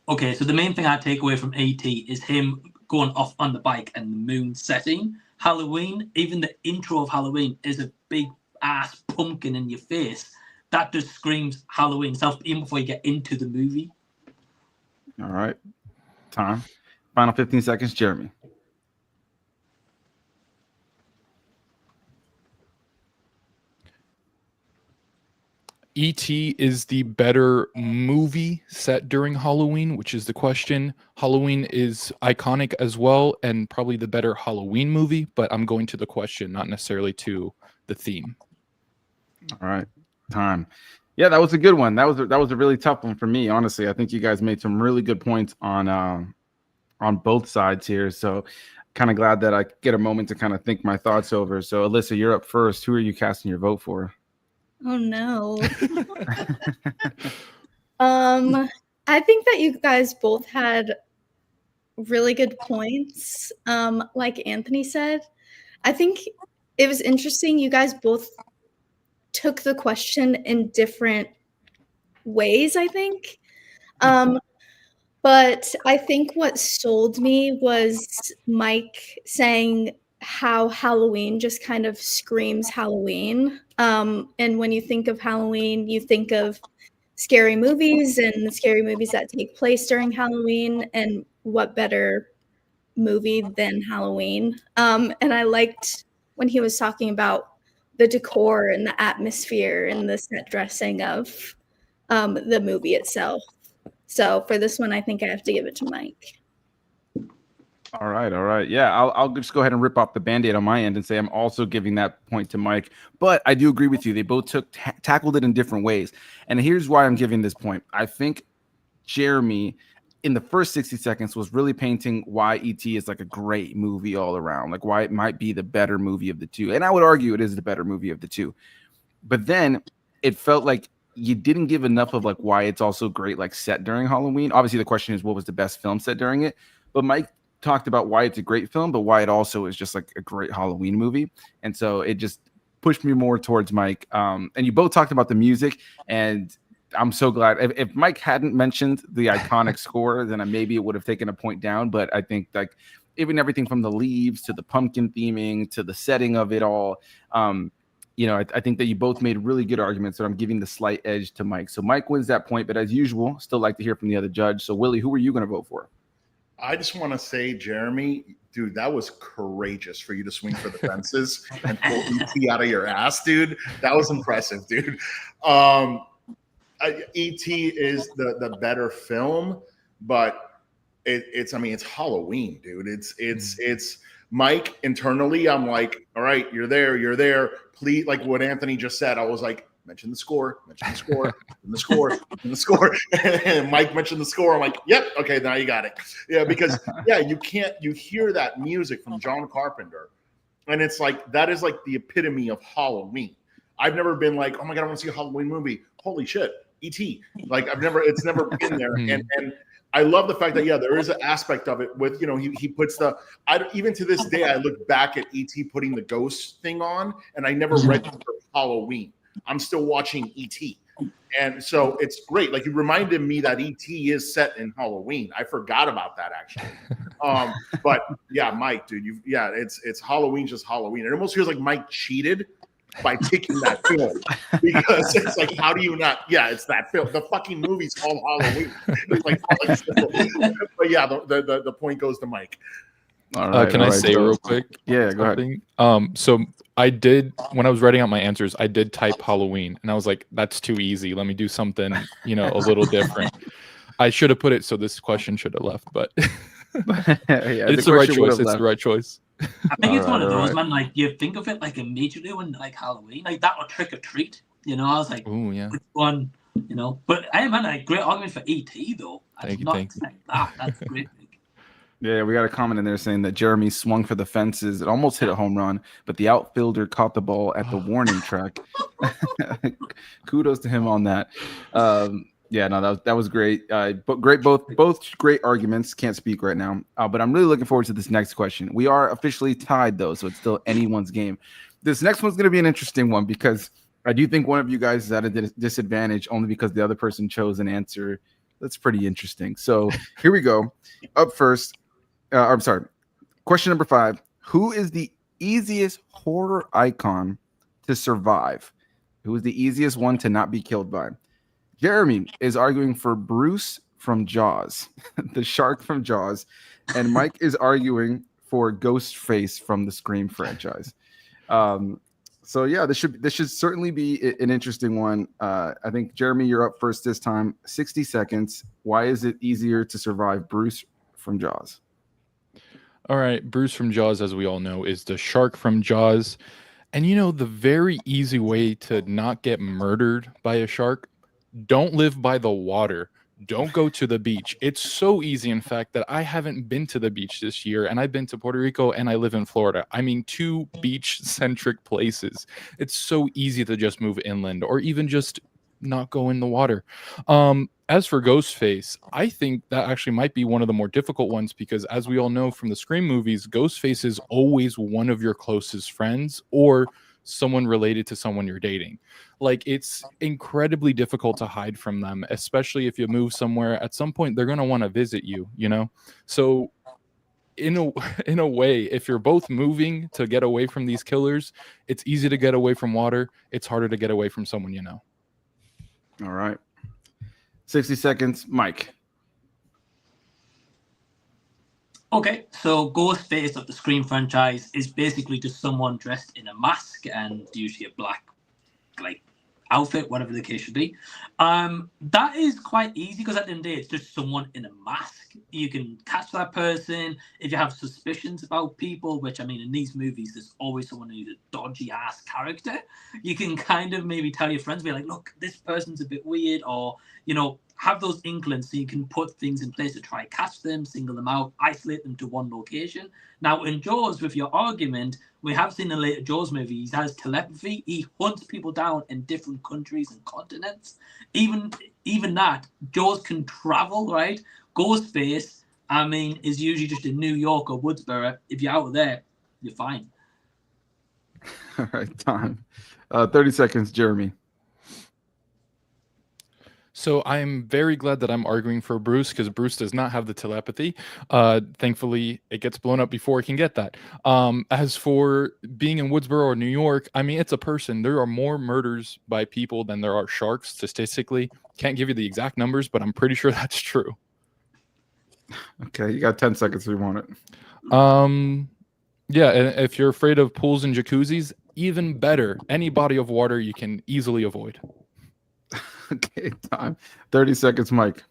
Speaker 4: Okay, so the main thing I take away from AT is him going off on the bike and the moon setting. Halloween, even the intro of Halloween is a big ass pumpkin in your face. That just screams Halloween itself, even before you get into the movie.
Speaker 1: All right. Time. Final 15 seconds, Jeremy.
Speaker 5: E.T. is the better movie set during Halloween, which is the question. Halloween is iconic as well, and probably the better Halloween movie, but I'm going to the question, not necessarily to the theme.
Speaker 1: All right. Time. Yeah, that was a good one. That was a really tough one for me, honestly. I think you guys made some really good points on both sides here. So kind of glad that I get a moment to kind of think my thoughts over. So Alyssa, you're up first. Who are you casting your vote for?
Speaker 2: Oh no. I think that you guys both had really good points. Like Anthony said, I think it was interesting. You guys both took the question in different ways, I think. But I think what sold me was Mike saying how Halloween just kind of screams Halloween. And when you think of Halloween, you think of scary movies and the scary movies that take place during Halloween. And what better movie than Halloween? And I liked when he was talking about the decor and the atmosphere and the set dressing of the movie itself. So for this one, I think I have to give it to Mike.
Speaker 1: All right. Yeah, I'll just go ahead and rip off the Band-Aid on my end and say I'm also giving that point to Mike. But I do agree with you. They both tackled it in different ways. And here's why I'm giving this point. I think Jeremy, in the first 60 seconds, was really painting why E.T. is like a great movie all around, like why it might be the better movie of the two. And I would argue it is the better movie of the two. But then it felt like you didn't give enough of like why it's also great, like set during Halloween. Obviously, the question is what was the best film set during it. But Mike talked about why it's a great film, but why it also is just like a great Halloween movie. And so it just pushed me more towards Mike. And you both talked about the music, and I'm so glad. If Mike hadn't mentioned the iconic score, then maybe it would have taken a point down. But I think like even everything from the leaves to the pumpkin theming to the setting of it all, I think that you both made really good arguments. So I'm giving the slight edge to Mike. So Mike wins that point. But as usual, still like to hear from the other judge. So Willy, who are you going to vote for?
Speaker 3: I just want to say, Jeremy, dude, that was courageous for you to swing for the fences and pull E.T. out of your ass, dude. That was impressive, dude. E.T. is the better film, but it's Halloween, dude. It's Mike. Internally, I'm like, all right, you're there. Please, like what Anthony just said, I was like, mention the score. And Mike mentioned the score. I'm like, yep, okay, now you got it. Yeah, because you hear that music from John Carpenter, and it's like that is like the epitome of Halloween. I've never been like, oh my god, I want to see a Halloween movie. Holy shit, E.T. Like it's never been there. And I love the fact that there is an aspect of it with he puts even to this day I look back at E.T. putting the ghost thing on, and I never registered Halloween. I'm still watching E.T. And so it's great. Like you reminded me that E.T. is set in Halloween. I forgot about that actually. But yeah, Mike, dude, it's Halloween, just Halloween. It almost feels like Mike cheated by taking that film because it's like, how do you not? Yeah, it's that film. The fucking movie's called Halloween. It's like, but yeah, the point goes to Mike.
Speaker 5: All right, can I say real quick?
Speaker 1: Yeah, go ahead.
Speaker 5: So I did, when I was writing out my answers, I did type Halloween, and I was like, that's too easy. Let me do something, a little different. I should have put it so this question should have left, but It's the right choice. It's the right choice.
Speaker 4: I think it's one of those, man. Like you think of it like immediately when like Halloween, like that or Trick or Treat. You know, I was like,
Speaker 5: oh yeah,
Speaker 4: which one? You know, but hey, man, a great argument for ET though. I did not expect that. That's great.
Speaker 1: Yeah, we got a comment in there saying that Jeremy swung for the fences. It almost hit a home run, but the outfielder caught the ball at the warning track. Kudos to him on that. Yeah, no, that was great. But great, both great arguments. Can't speak right now, but I'm really looking forward to this next question. We are officially tied though, so it's still anyone's game. This next one's going to be an interesting one because I do think one of you guys is at a disadvantage only because the other person chose an answer that's pretty interesting. So here we go. Up first. I'm sorry. Question number 5. Who is the easiest horror icon to survive? Who is the easiest one to not be killed by? Jeremy is arguing for Bruce from Jaws, the shark from Jaws, and Mike is arguing for Ghostface from the Scream franchise. So yeah, this should certainly be an interesting one. I think Jeremy, you're up first this time. 60 seconds. Why is it easier to survive Bruce from Jaws?
Speaker 5: All right, Bruce from Jaws, as we all know, is the shark from Jaws. And you know, the very easy way to not get murdered by a shark, don't live by the water. Don't go to the beach. It's so easy, in fact, that I haven't been to the beach this year, and I've been to Puerto Rico and I live in Florida. I mean, 2 beach-centric places. It's so easy to just move inland or even just not go in the water. As for Ghostface, I think that actually might be one of the more difficult ones because, as we all know from the Scream movies, Ghostface is always one of your closest friends or someone related to someone you're dating. Like, it's incredibly difficult to hide from them, especially if you move somewhere. At some point, they're going to want to visit you, you know? So in a way, if you're both moving to get away from these killers, it's easy to get away from water. It's harder to get away from someone you know.
Speaker 1: All right. 60 seconds, Mike.
Speaker 4: Okay, so Ghostface of the Scream franchise is basically just someone dressed in a mask and usually a black, like, outfit, whatever the case should be. That is quite easy because at the end of the day, it's just someone in a mask. You can catch that person if you have suspicions about people, which, I mean, in these movies, there's always someone who's a dodgy ass character. You can kind of maybe tell your friends, be like, look, this person's a bit weird, or, you know, have those inklings so you can put things in place to try catch them, single them out, isolate them to one location. Now, in Jaws, with your argument, we have seen in later Jaws movies, he has telepathy. He hunts people down in different countries and continents. Even that, Jaws can travel, right? Ghostface, I mean, is usually just in New York or Woodsboro. If you're out of there, you're fine.
Speaker 1: All right, time. 30 seconds, Jeremy.
Speaker 5: So I'm very glad that I'm arguing for Bruce because Bruce does not have the telepathy. Thankfully, it gets blown up before it can get that. As for being in Woodsboro or New York, I mean, it's a person. There are more murders by people than there are sharks statistically. Can't give you the exact numbers, but I'm pretty sure that's true.
Speaker 1: Okay, you got 10 seconds if you want it.
Speaker 5: Yeah, and if you're afraid of pools and jacuzzis, even better. Any body of water you can easily avoid.
Speaker 1: Okay, time. 30 seconds, Mike.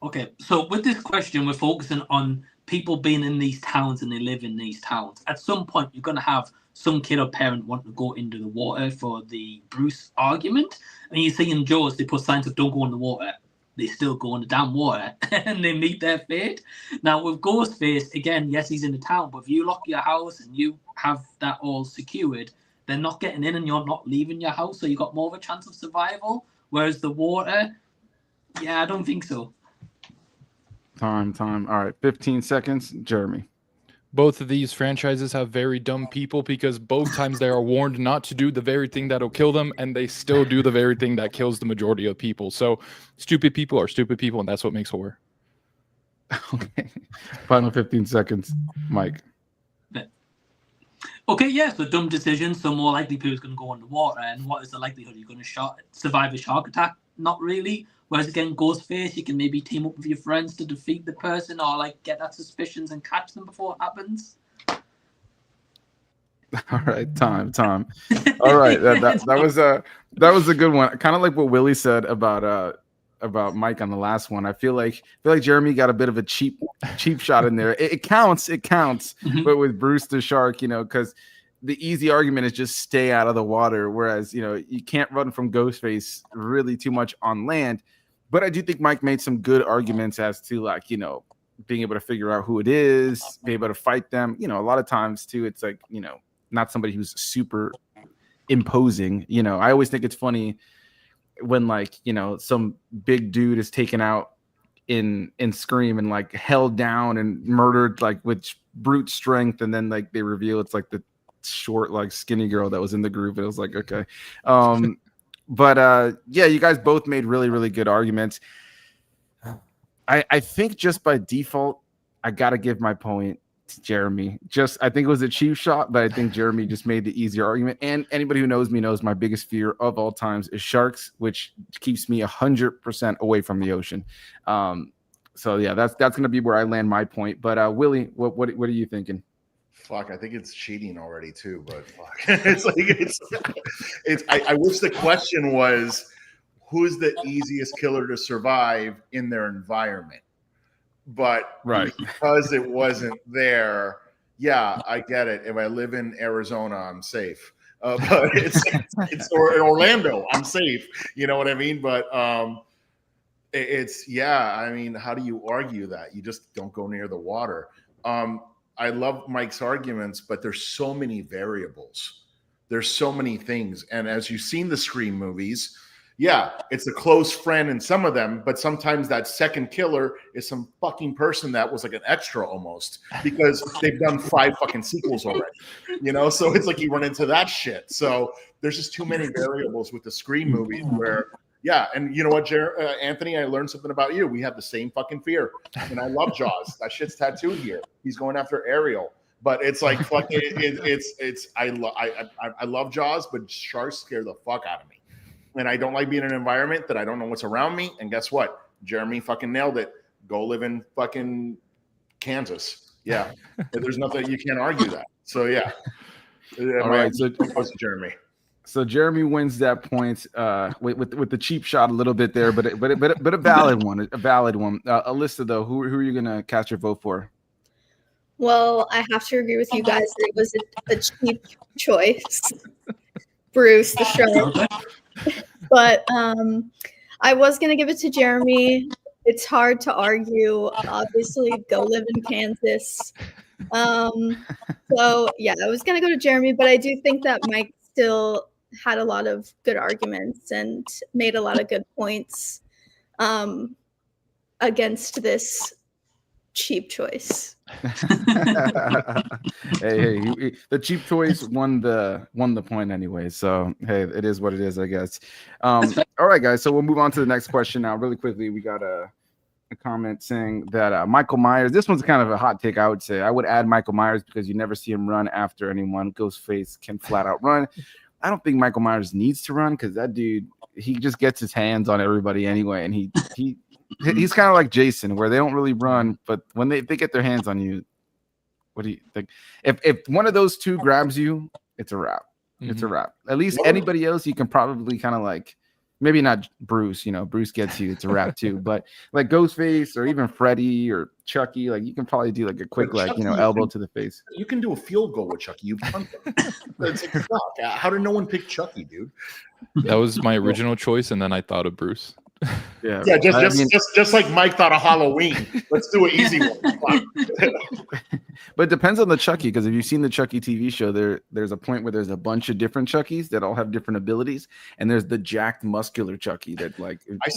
Speaker 4: Okay, so with this question, we're focusing on people being in these towns and they live in these towns. At some point, you're going to have some kid or parent want to go into the water for the Bruce argument. And you see in Jaws, they put signs of don't go in the water. They still go in the damn water and they meet their fate. Now, with Ghostface, again, yes, he's in the town, but if you lock your house and you have that all secured, they're not getting in and you're not leaving your house, so you got more of a chance of survival. Whereas the water, yeah, I don't think so.
Speaker 1: Time. All right, 15 seconds, Jeremy.
Speaker 5: Both of these franchises have very dumb people because both times they are warned not to do the very thing that'll kill them, and they still do the very thing that kills the majority of people. So stupid people are stupid people, and that's what makes horror.
Speaker 1: Okay. Final 15 seconds, Mike.
Speaker 4: Okay, yeah, so dumb decisions. So more likely people's going to go underwater. And what is the likelihood you're going to survive a shark attack? Not really. Whereas again, Ghostface, you can maybe team up with your friends to defeat the person or like get that suspicions and catch them before it happens.
Speaker 1: All right, time. All right, that was a good one. Kind of like what Willy said about about Mike on the last one. I feel like Jeremy got a bit of a cheap shot in there. It counts, but with Bruce the Shark, because the easy argument is just stay out of the water, whereas you can't run from Ghostface really too much on land. But I do think Mike made some good arguments as to being able to figure out who it is, be able to fight them. A lot of times too, it's like not somebody who's super imposing. I always think it's funny when some big dude is taken out in Scream and held down and murdered with brute strength, and then they reveal it's the short skinny girl that was in the group. It was okay. But yeah, you guys both made really, really good arguments. I think just by default, I gotta give my point to Jeremy. I think it was a cheap shot, but I think Jeremy just made the easier argument. And anybody who knows me knows my biggest fear of all times is sharks, which keeps me 100% away from the ocean. So yeah, that's gonna be where I land my point. But Willy, what are you thinking?
Speaker 3: Fuck, I think it's cheating already too, but fuck. I wish the question was, who's the easiest killer to survive in their environment? But because it wasn't there, yeah, I get it. If I live in Arizona, I'm safe. But it's or in Orlando, I'm safe. You know what I mean? But how do you argue that? You just don't go near the water. I love Mike's arguments, but there's so many variables. There's so many things. And as you've seen the Scream movies, yeah, it's a close friend in some of them, but sometimes that second killer is some fucking person that was an extra almost, because they've done 5 fucking sequels already, So it's you run into that shit. So there's just too many variables with the Scream movies where, yeah, and you know what, Anthony, I learned something about you. We have the same fucking fear, and I love Jaws. That shit's tattooed here. He's going after Ariel, but it's fuck it. I love Jaws, but sharks scare the fuck out of me, and I don't like being in an environment that I don't know what's around me. And guess what? Jeremy fucking nailed it. Go live in fucking Kansas. Yeah, there's nothing, you can't argue that. So yeah,
Speaker 1: all right. So
Speaker 3: Jeremy.
Speaker 1: So Jeremy wins that point with the cheap shot a little bit there, but a valid one, Alyssa, though, who are you gonna cast your vote for?
Speaker 2: Well, I have to agree with you guys that it was a cheap choice, Bruce the Shark. But I was gonna give it to Jeremy. It's hard to argue. Obviously, go live in Kansas. So yeah, I was gonna go to Jeremy, but I do think that Mike still had a lot of good arguments and made a lot of good points against this cheap choice.
Speaker 1: hey, the cheap choice won the point anyway. So hey, it is what it is, I guess. All right, guys. So we'll move on to the next question now. Really quickly, we got a comment saying that Michael Myers. This one's kind of a hot take, I would say. I would add Michael Myers because you never see him run after anyone. Ghostface can flat out run. I don't think Michael Myers needs to run because that dude, he just gets his hands on everybody anyway, and he's kind of like Jason, where they don't really run, but when they get their hands on you, what do you think? If one of those two grabs you, it's a wrap. It's a wrap. At least anybody else, you can probably kind of maybe not Bruce. Bruce gets you, it's a wrap too. But Ghostface or even Freddy or Chucky, you can probably do a quick elbow to the face.
Speaker 3: You can do a field goal with Chucky. You punt him. It's fuck. How did no one pick Chucky, dude?
Speaker 5: That was my original choice, and then I thought of Bruce.
Speaker 3: Yeah, just like Mike thought of Halloween. Let's do an easy one.
Speaker 1: But it depends on the Chucky, because if you've seen the Chucky TV show, there's a point where there's a bunch of different Chuckies that all have different abilities, and there's the jacked, muscular Chucky that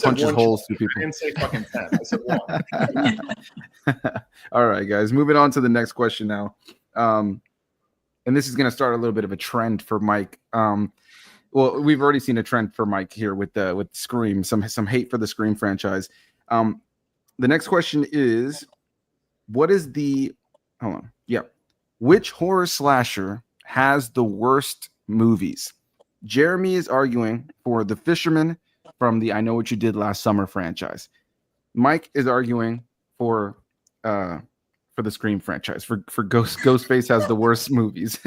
Speaker 1: punches holes through people.
Speaker 3: I didn't say fucking 10. I said 1.
Speaker 1: All right, guys, moving on to the next question now, and this is going to start a little bit of a trend for Mike. Well, we've already seen a trend for Mike here with Scream, some hate for the Scream franchise. The next question is, which horror slasher has the worst movies? Jeremy is arguing for The Fisherman from the I Know What You Did Last Summer franchise. Mike is arguing for the Scream franchise. For Ghostface has the worst movies.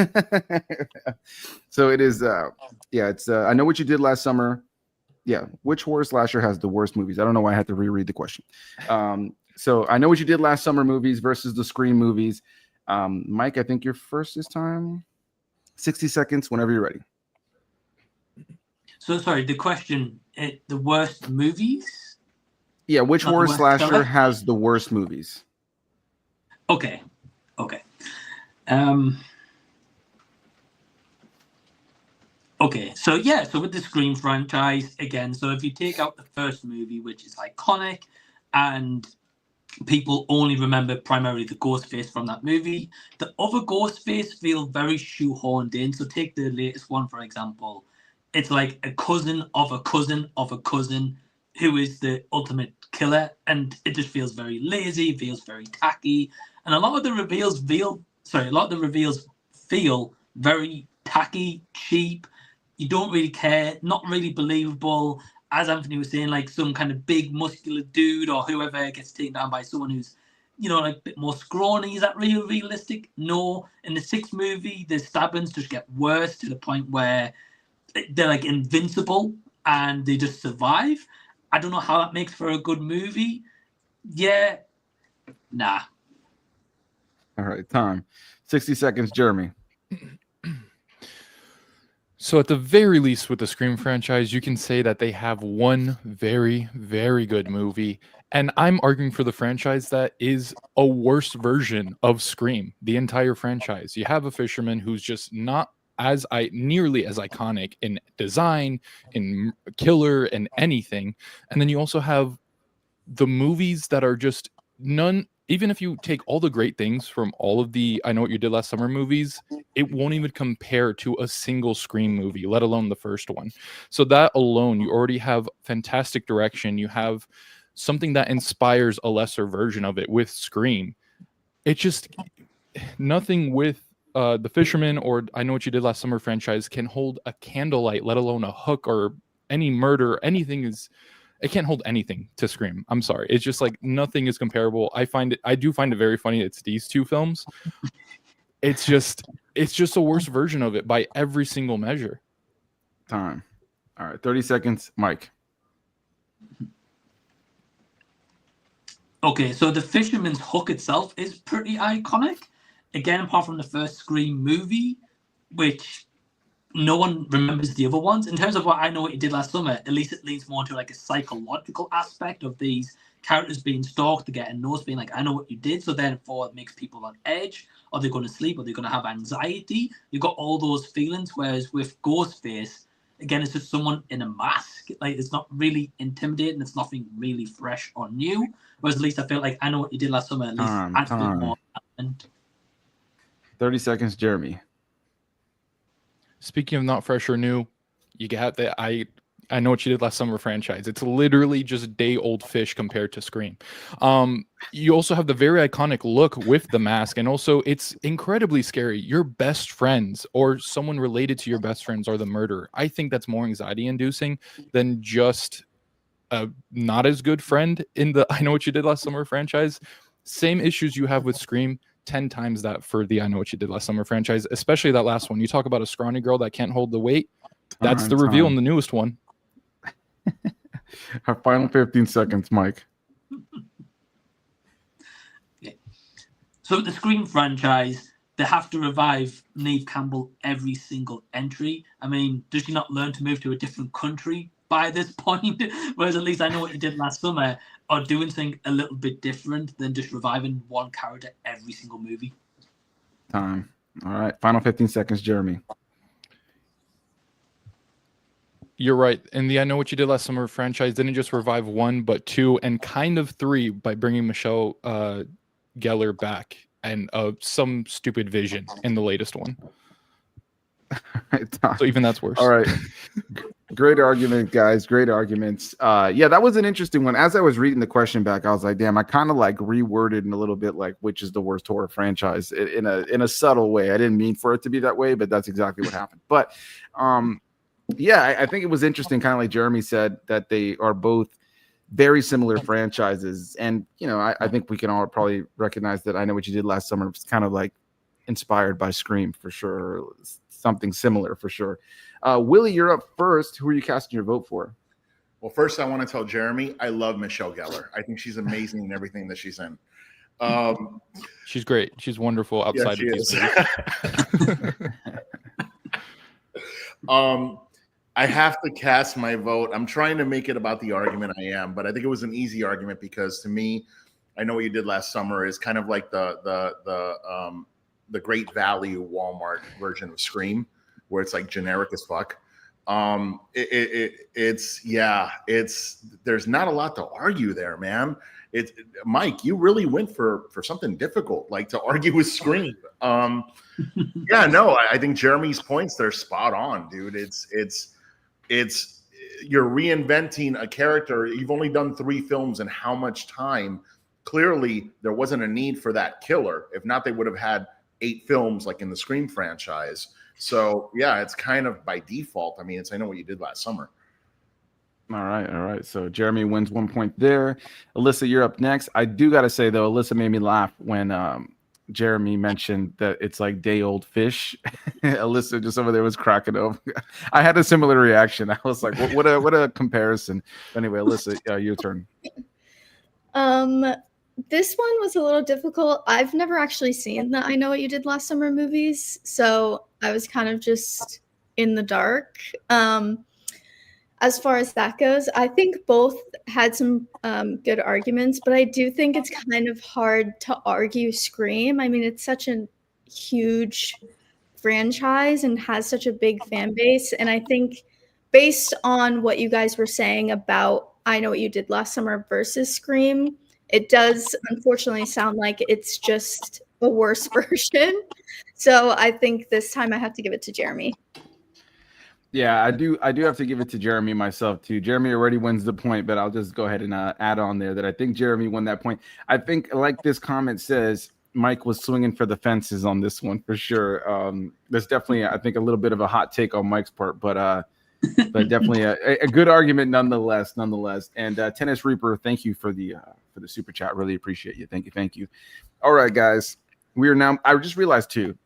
Speaker 1: So it is it's I Know What You Did Last Summer, Yeah, which horror slasher has the worst movies? I don't know why I had to reread the question. So I Know What You Did Last Summer movies versus the Scream movies. Mike, I think you're first this time. 60 seconds whenever you're ready.
Speaker 4: So sorry, the question: the worst movies?
Speaker 1: Yeah, which
Speaker 4: Not the
Speaker 1: horror
Speaker 4: worst
Speaker 1: slasher
Speaker 4: killer?
Speaker 1: has the worst movies?
Speaker 4: Okay. Okay, so with the Scream franchise, again, so if you take out the first movie, which is iconic, and people only remember primarily the Ghostface from that movie, the other Ghostface feel very shoehorned in. So take the latest one, for example. It's like a cousin of a cousin of a cousin who is the ultimate killer, and it just feels very lazy, feels very tacky, and a lot of the reveals feel very tacky, cheap. You don't really care, not really believable. As Anthony was saying, like some kind of big muscular dude or whoever gets taken down by someone who's, like a bit more scrawny. Is that really realistic? No. In the sixth movie, the stabbings just get worse to the point where they're like invincible and they just survive. I don't know how that makes for a good movie. Yeah. Nah.
Speaker 1: All right, time. 60 seconds, Jeremy.
Speaker 5: So at the very least with the Scream franchise, you can say that they have one very, very good movie. And I'm arguing for the franchise that is a worse version of Scream, the entire franchise. You have a fisherman who's just not nearly as iconic in design, in killer, and anything. And then you also have the movies that are just none. Even if you take all the great things from all of the I Know What You Did Last Summer movies, it won't even compare to a single Scream movie, let alone the first one. So that alone, you already have fantastic direction. You have something that inspires a lesser version of it with Scream. It's just nothing with the Fisherman or I Know What You Did Last Summer franchise can hold a candlelight, let alone a hook or any murder. It can't hold anything to Scream. I'm sorry. It's just like nothing is comparable. I do find it very funny. It's these two films. It's just a worse version of it by every single measure.
Speaker 1: Time. All right, 30 seconds, Mike.
Speaker 4: Okay, so the Fisherman's hook itself is pretty iconic. Again, apart from the first Scream movie, which no one remembers the other ones. In terms of what I Know What You Did Last Summer, at least it leans more to like a psychological aspect of these characters being stalked to get a nose, being like, I know what you did. So therefore it makes people on edge. Are they going to sleep? Are they going to have anxiety? You've got all those feelings. Whereas with Ghostface, again, it's just someone in a mask. Like, it's not really intimidating. It's nothing really fresh or new. Whereas at least I felt like I Know What You Did Last Summer, at least adds a bit more.
Speaker 1: 30 seconds, Jeremy.
Speaker 5: Speaking of not fresh or new, you got that I Know What You Did Last Summer franchise. It's literally just day-old fish compared to Scream. You also have the very iconic look with the mask, and also it's incredibly scary. Your best friends or someone related to your best friends are the murderer. I think that's more anxiety-inducing than just a not as good friend in the I Know What You Did Last Summer franchise. Same issues you have with Scream. 10 times that for the I Know What You Did Last Summer franchise, especially that last one. You talk about a scrawny girl that can't hold the weight. That's the reveal in the newest one.
Speaker 1: Our final 15 seconds, Mike.
Speaker 4: Yeah. So with the Scream franchise, they have to revive Neve Campbell every single entry. I mean, does she not learn to move to a different country by this point? Whereas at least I Know What You Did Last Summer are doing something a little bit different than just reviving one character every single movie.
Speaker 1: Time. All right. Final 15 seconds, Jeremy.
Speaker 5: You're right. And the I Know What You Did Last Summer franchise didn't just revive one, but two, and kind of three by bringing Michelle Gellar back and some stupid vision in the latest one. So even that's worse.
Speaker 1: All right. Great argument, guys. Great arguments. Yeah, that was an interesting one. As I was reading the question back, I was like, damn, I kind of like reworded in a little bit like which is the worst horror franchise in a subtle way. I didn't mean for it to be that way, but that's exactly what happened. But yeah, I think it was interesting, kind of like Jeremy said, that they are both very similar franchises. And, I think we can all probably recognize that I Know What You Did Last Summer was kind of like inspired by Scream for sure. Something similar for sure. Willy, you're up first. Who are you casting your vote for?
Speaker 3: Well, first I want to tell Jeremy I love Michelle Gellar. I think she's amazing in everything that she's in.
Speaker 5: She's great. She's wonderful outside
Speaker 3: yeah,
Speaker 5: of these movies.
Speaker 3: I have to cast my vote. I'm trying to make it about the argument I am, but I think it was an easy argument because to me, I Know What You Did Last Summer is kind of like the Great Value Walmart version of Scream, where it's like generic as fuck. It's there's not a lot to argue there, man. Mike, you really went for something difficult, like to argue with Scream. Yeah, no, I think Jeremy's points, they're spot on, dude. It's you're reinventing a character. You've only done 3 films in how much time? Clearly, there wasn't a need for that killer. If not, they would have had 8 films like in the Scream franchise. So yeah, it's kind of by default. I mean, I Know What You Did Last Summer.
Speaker 1: All right. So Jeremy wins 1 point there. Alyssa, you're up next. I do got to say, though, Alyssa made me laugh when Jeremy mentioned that it's like day-old fish. Alyssa just over there was cracking up. I had a similar reaction. I was like, what a comparison. Anyway, Alyssa, your turn.
Speaker 2: This one was a little difficult. I've never actually seen the I Know What You Did Last Summer movies, so I was kind of just in the dark. As far as that goes, I think both had some good arguments, but I do think it's kind of hard to argue Scream. I mean, it's such a huge franchise and has such a big fan base. And I think based on what you guys were saying about I Know What You Did Last Summer versus Scream, it does unfortunately sound like it's just a worse version. So I think this time I have to give it to Jeremy.
Speaker 1: Yeah, I do have to give it to Jeremy myself too. Jeremy already wins the point, but I'll just go ahead and add on there that I think Jeremy won that point. I think, like this comment says, Mike was swinging for the fences on this one for sure. There's definitely, I think, a little bit of a hot take on Mike's part, but definitely a good argument nonetheless. And Tennis Reaper, thank you for the super chat. Really appreciate you. Thank you. All right, guys, we are now. I just realized too,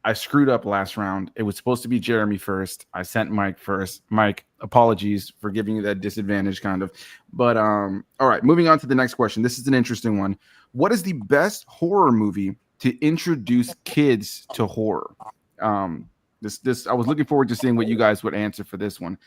Speaker 1: I screwed up last round. It was supposed to be Jeremy first. I sent Mike first. Mike, apologies for giving you that disadvantage, kind of. But all right, moving on to the next question. This is an interesting one. What is the best horror movie to introduce kids to horror? This I was looking forward to seeing what you guys would answer for this one.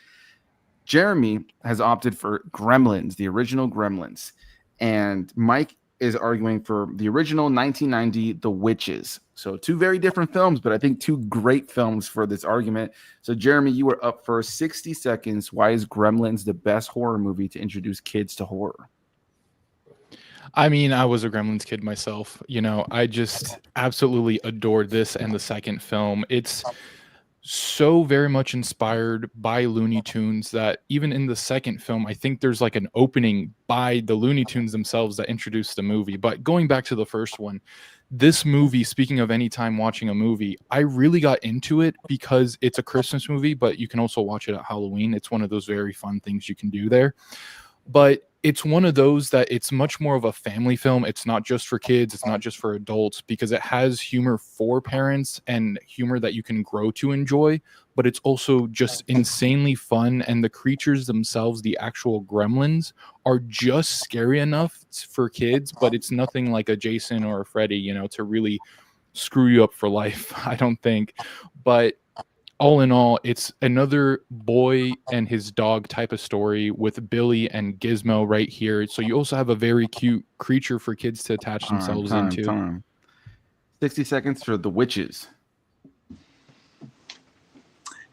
Speaker 1: Jeremy has opted for Gremlins, the original Gremlins, and Mike is arguing for the original 1990 The Witches. So 2 very different films, but I think 2 great films for this argument. So Jeremy, you were up for 60 seconds. Why is Gremlins the best horror movie to introduce kids to horror?
Speaker 5: I mean, I was a Gremlins kid myself. You know, I just absolutely adored this and the second film. It's so very much inspired by Looney Tunes that even in the second film, I think there's like an opening by the Looney Tunes themselves that introduced the movie. But going back to the first one, this movie, speaking of any time watching a movie, I really got into it because it's a Christmas movie, but you can also watch it at Halloween. It's one of those very fun things you can do there. But it's one of those that it's much more of a family film. It's not just for kids. It's not just for adults because it has humor for parents and humor that you can grow to enjoy, but it's also just insanely fun. And the creatures themselves, the actual gremlins, are just scary enough for kids, but it's nothing like a Jason or a Freddy, you know, to really screw you up for life, I don't think. But all in all, it's another boy and his dog type of story with Billy and Gizmo right here. So you also have a very cute creature for kids to attach themselves into.
Speaker 1: 60 seconds for The Witches.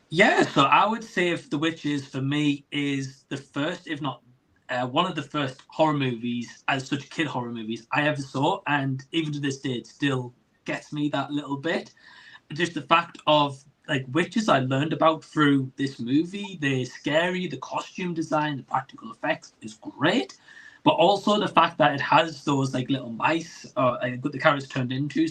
Speaker 4: Yeah, so I would say if The Witches for me is the first, if not one of the first horror movies, as such kid horror movies I ever saw, and even to this day it still gets me that little bit. Just the fact of like witches I learned about through this movie. They're scary, the costume design, the practical effects is great, but also the fact that it has those like little mice, the characters turned into,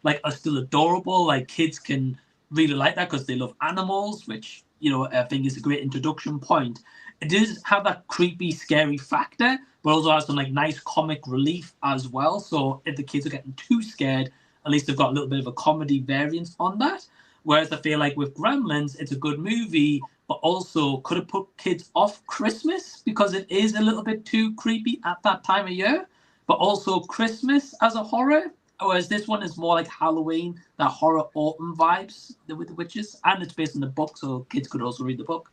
Speaker 4: like are still adorable. Like kids can really like that because they love animals, which, you know, I think is a great introduction point. It does have that creepy, scary factor, but also has some like nice comic relief as well. So if the kids are getting too scared, at least they've got a little bit of a comedy variance on that. Whereas I feel like with Gremlins, it's a good movie, but also could have put kids off Christmas because it is a little bit too creepy at that time of year, but also Christmas as a horror, whereas this one is more like Halloween, that horror autumn vibes with the witches, and it's based on the book, so kids could also read the book.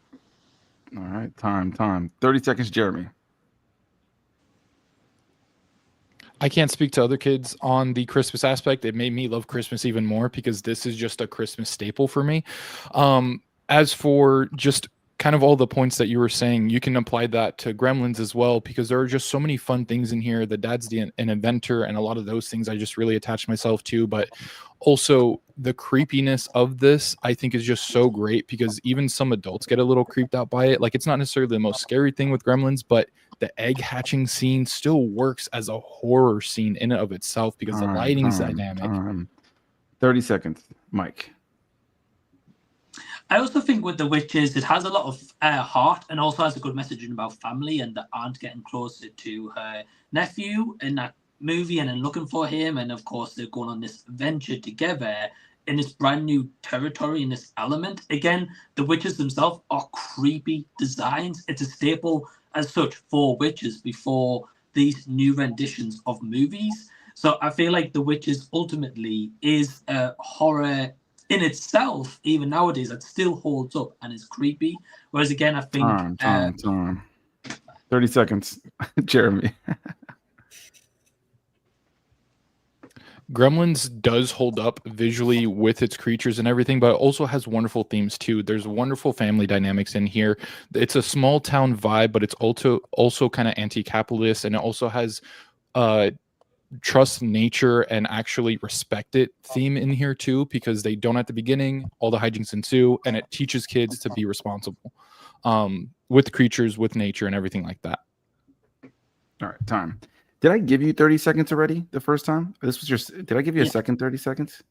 Speaker 1: All right, time. 30 seconds, Jeremy.
Speaker 5: I can't speak to other kids on the Christmas aspect. It made me love Christmas even more because this is just a Christmas staple for me. As for just kind of all the points that you were saying, you can apply that to Gremlins as well, because there are just so many fun things in here. The dad's an inventor, and a lot of those things I just really attach myself to. But also the creepiness of this, I think, is just so great, because even some adults get a little creeped out by it. Like, it's not necessarily the most scary thing with Gremlins, but the egg hatching scene still works as a horror scene in and of itself because the lighting is dynamic.
Speaker 1: 30 seconds, Mike.
Speaker 4: I also think with The Witches, it has a lot of heart, and also has a good messaging about family and the aunt getting closer to her nephew in that movie and then looking for him. And of course, they're going on this venture together in this brand new territory, in this element. Again, the witches themselves are creepy designs. It's a staple as such for witches before these new renditions of movies. So I feel like The Witches ultimately is a horror in itself, even nowadays, that still holds up and is creepy. Whereas again, I think
Speaker 1: time. 30 seconds, Jeremy.
Speaker 5: Gremlins does hold up visually with its creatures and everything, but it also has wonderful themes too. There's wonderful family dynamics in here. It's a small town vibe, but it's also kind of anti-capitalist, and it also has trust nature and actually respect it theme in here too, because they don't at the beginning, all the hijinks ensue, and it teaches kids to be responsible with creatures, with nature, and everything like that.
Speaker 1: All right, time. Did I give you 30 seconds already the first time? Did I give you a second 30 seconds?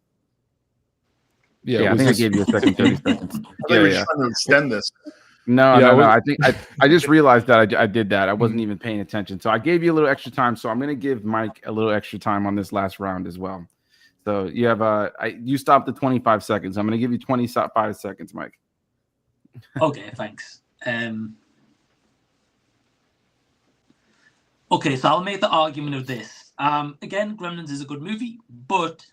Speaker 1: Yeah, I think I gave you a second 30 seconds.
Speaker 3: I think we're trying to extend this.
Speaker 1: No. I think I just realized that I did that. I wasn't even paying attention. So I gave you a little extra time. So I'm going to give Mike a little extra time on this last round as well. So you have you stopped at 25 seconds. I'm going to give you 25 seconds, Mike.
Speaker 4: Okay, thanks. Okay, so I'll make the argument of this. Again, Gremlins is a good movie, but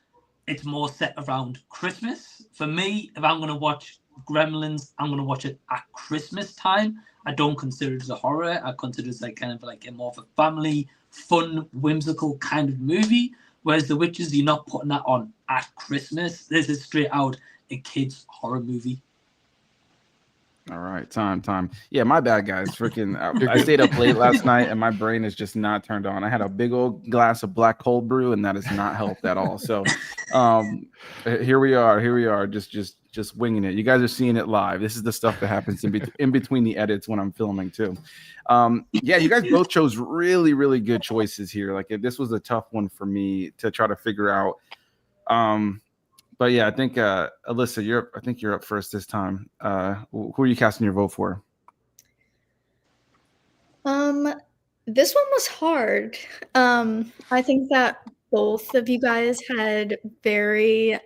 Speaker 4: it's more set around Christmas. For me, if I'm going to watch Gremlins, I'm going to watch it at Christmas time. I don't consider it as a horror. I consider it like kind of like a more of a family, fun, whimsical kind of movie. Whereas The Witches, you're not putting that on at Christmas. This is straight out a kid's horror movie.
Speaker 1: All right, time. Yeah, my bad, guys. Freaking, I stayed up late last night, and my brain is just not turned on. I had a big old glass of black cold brew, and that has not helped at all. So, here we are, just winging it. You guys are seeing it live. This is the stuff that happens in between the edits when I'm filming too. Yeah, you guys both chose really, really good choices here. Like, this was a tough one for me to try to figure out. But yeah, I think Alyssa, you're up first this time. Who are you casting your vote for?
Speaker 2: This one was hard. I think that both of you guys had very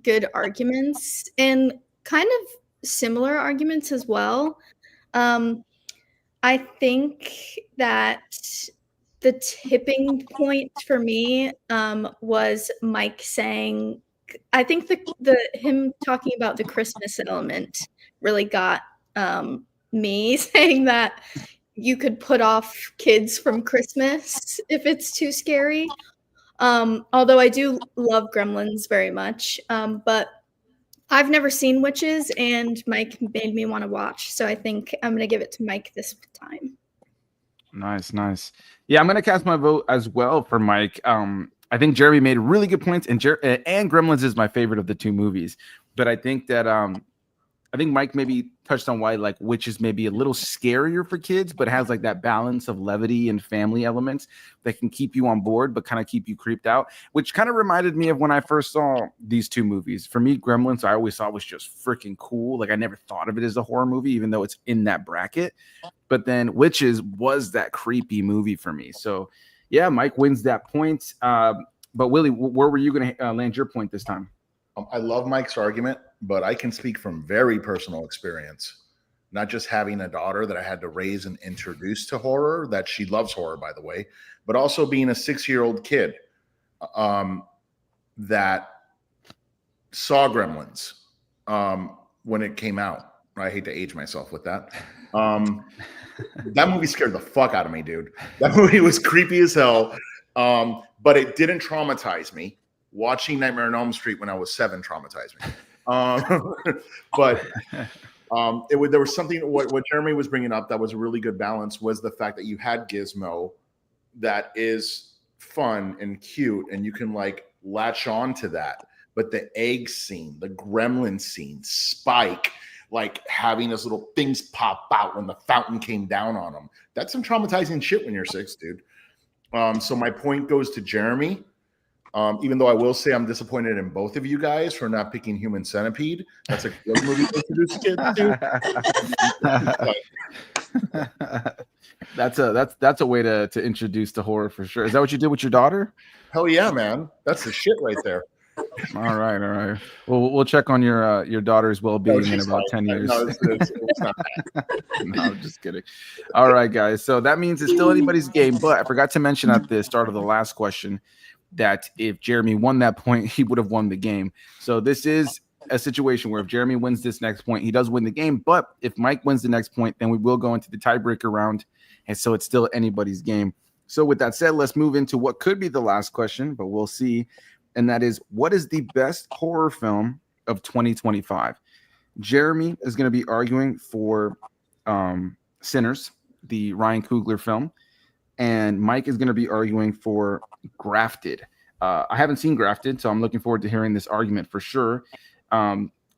Speaker 2: good arguments and kind of similar arguments as well. I think that the tipping point for me was Mike saying, I think him talking about the Christmas element really got me, saying that you could put off kids from Christmas if it's too scary. Although I do love Gremlins very much, but I've never seen Witches, and Mike made me want to watch. So I think I'm going to give it to Mike this time.
Speaker 1: Nice. Yeah, I'm going to cast my vote as well for Mike. I think Jeremy made really good points, and Gremlins is my favorite of the two movies. But I think that I think Mike maybe touched on why like Witches may be a little scarier for kids, but has like that balance of levity and family elements that can keep you on board, but kind of keep you creeped out, which kind of reminded me of when I first saw these two movies. For me, Gremlins, I always thought was just freaking cool. Like I never thought of it as a horror movie, even though it's in that bracket. But then Witches was that creepy movie for me. So yeah, Mike wins that point. But Willy, where were you going to land your point this time?
Speaker 3: I love Mike's argument, but I can speak from very personal experience. not just having a daughter that I had to raise and introduce to horror, that she loves horror, by the way, but also being a 6-year-old kid that saw Gremlins when it came out. I hate to age myself with that. That movie scared the fuck out of me, dude. That movie was creepy as hell, but it didn't traumatize me. Watching Nightmare on Elm Street when I was 7 traumatized me. But there was something, what Jeremy was bringing up that was a really good balance was the fact that you had Gizmo that is fun and cute, and you can like latch on to that. But the egg scene, the gremlin scene, Spike, like having those little things pop out when the fountain came down on him. That's some traumatizing shit when you're 6, dude. So my point goes to Jeremy. Even though I will say I'm disappointed in both of you guys for not picking Human Centipede. That's a good movie to introduce kids to.
Speaker 1: That's a way to introduce to horror for sure. Is that what you did with your daughter?
Speaker 3: Hell yeah, man. That's the shit right there.
Speaker 1: All right. Well, we'll check on your daughter's well-being in about 10 years.
Speaker 3: No, it's not that.
Speaker 1: No, I'm just kidding. All right, guys. So that means it's still anybody's game, but I forgot to mention at the start of the last question that if Jeremy won that point, he would have won the game. So this is a situation where if Jeremy wins this next point, he does win the game. But if Mike wins the next point, then we will go into the tiebreaker round. And so it's still anybody's game. So with that said, let's move into what could be the last question, but we'll see. And that is, what is the best horror film of 2025? Jeremy is going to be arguing for Sinners, the Ryan Coogler film. And Mike is going to be arguing for Grafted. I haven't seen Grafted, so I'm looking forward to hearing this argument for sure.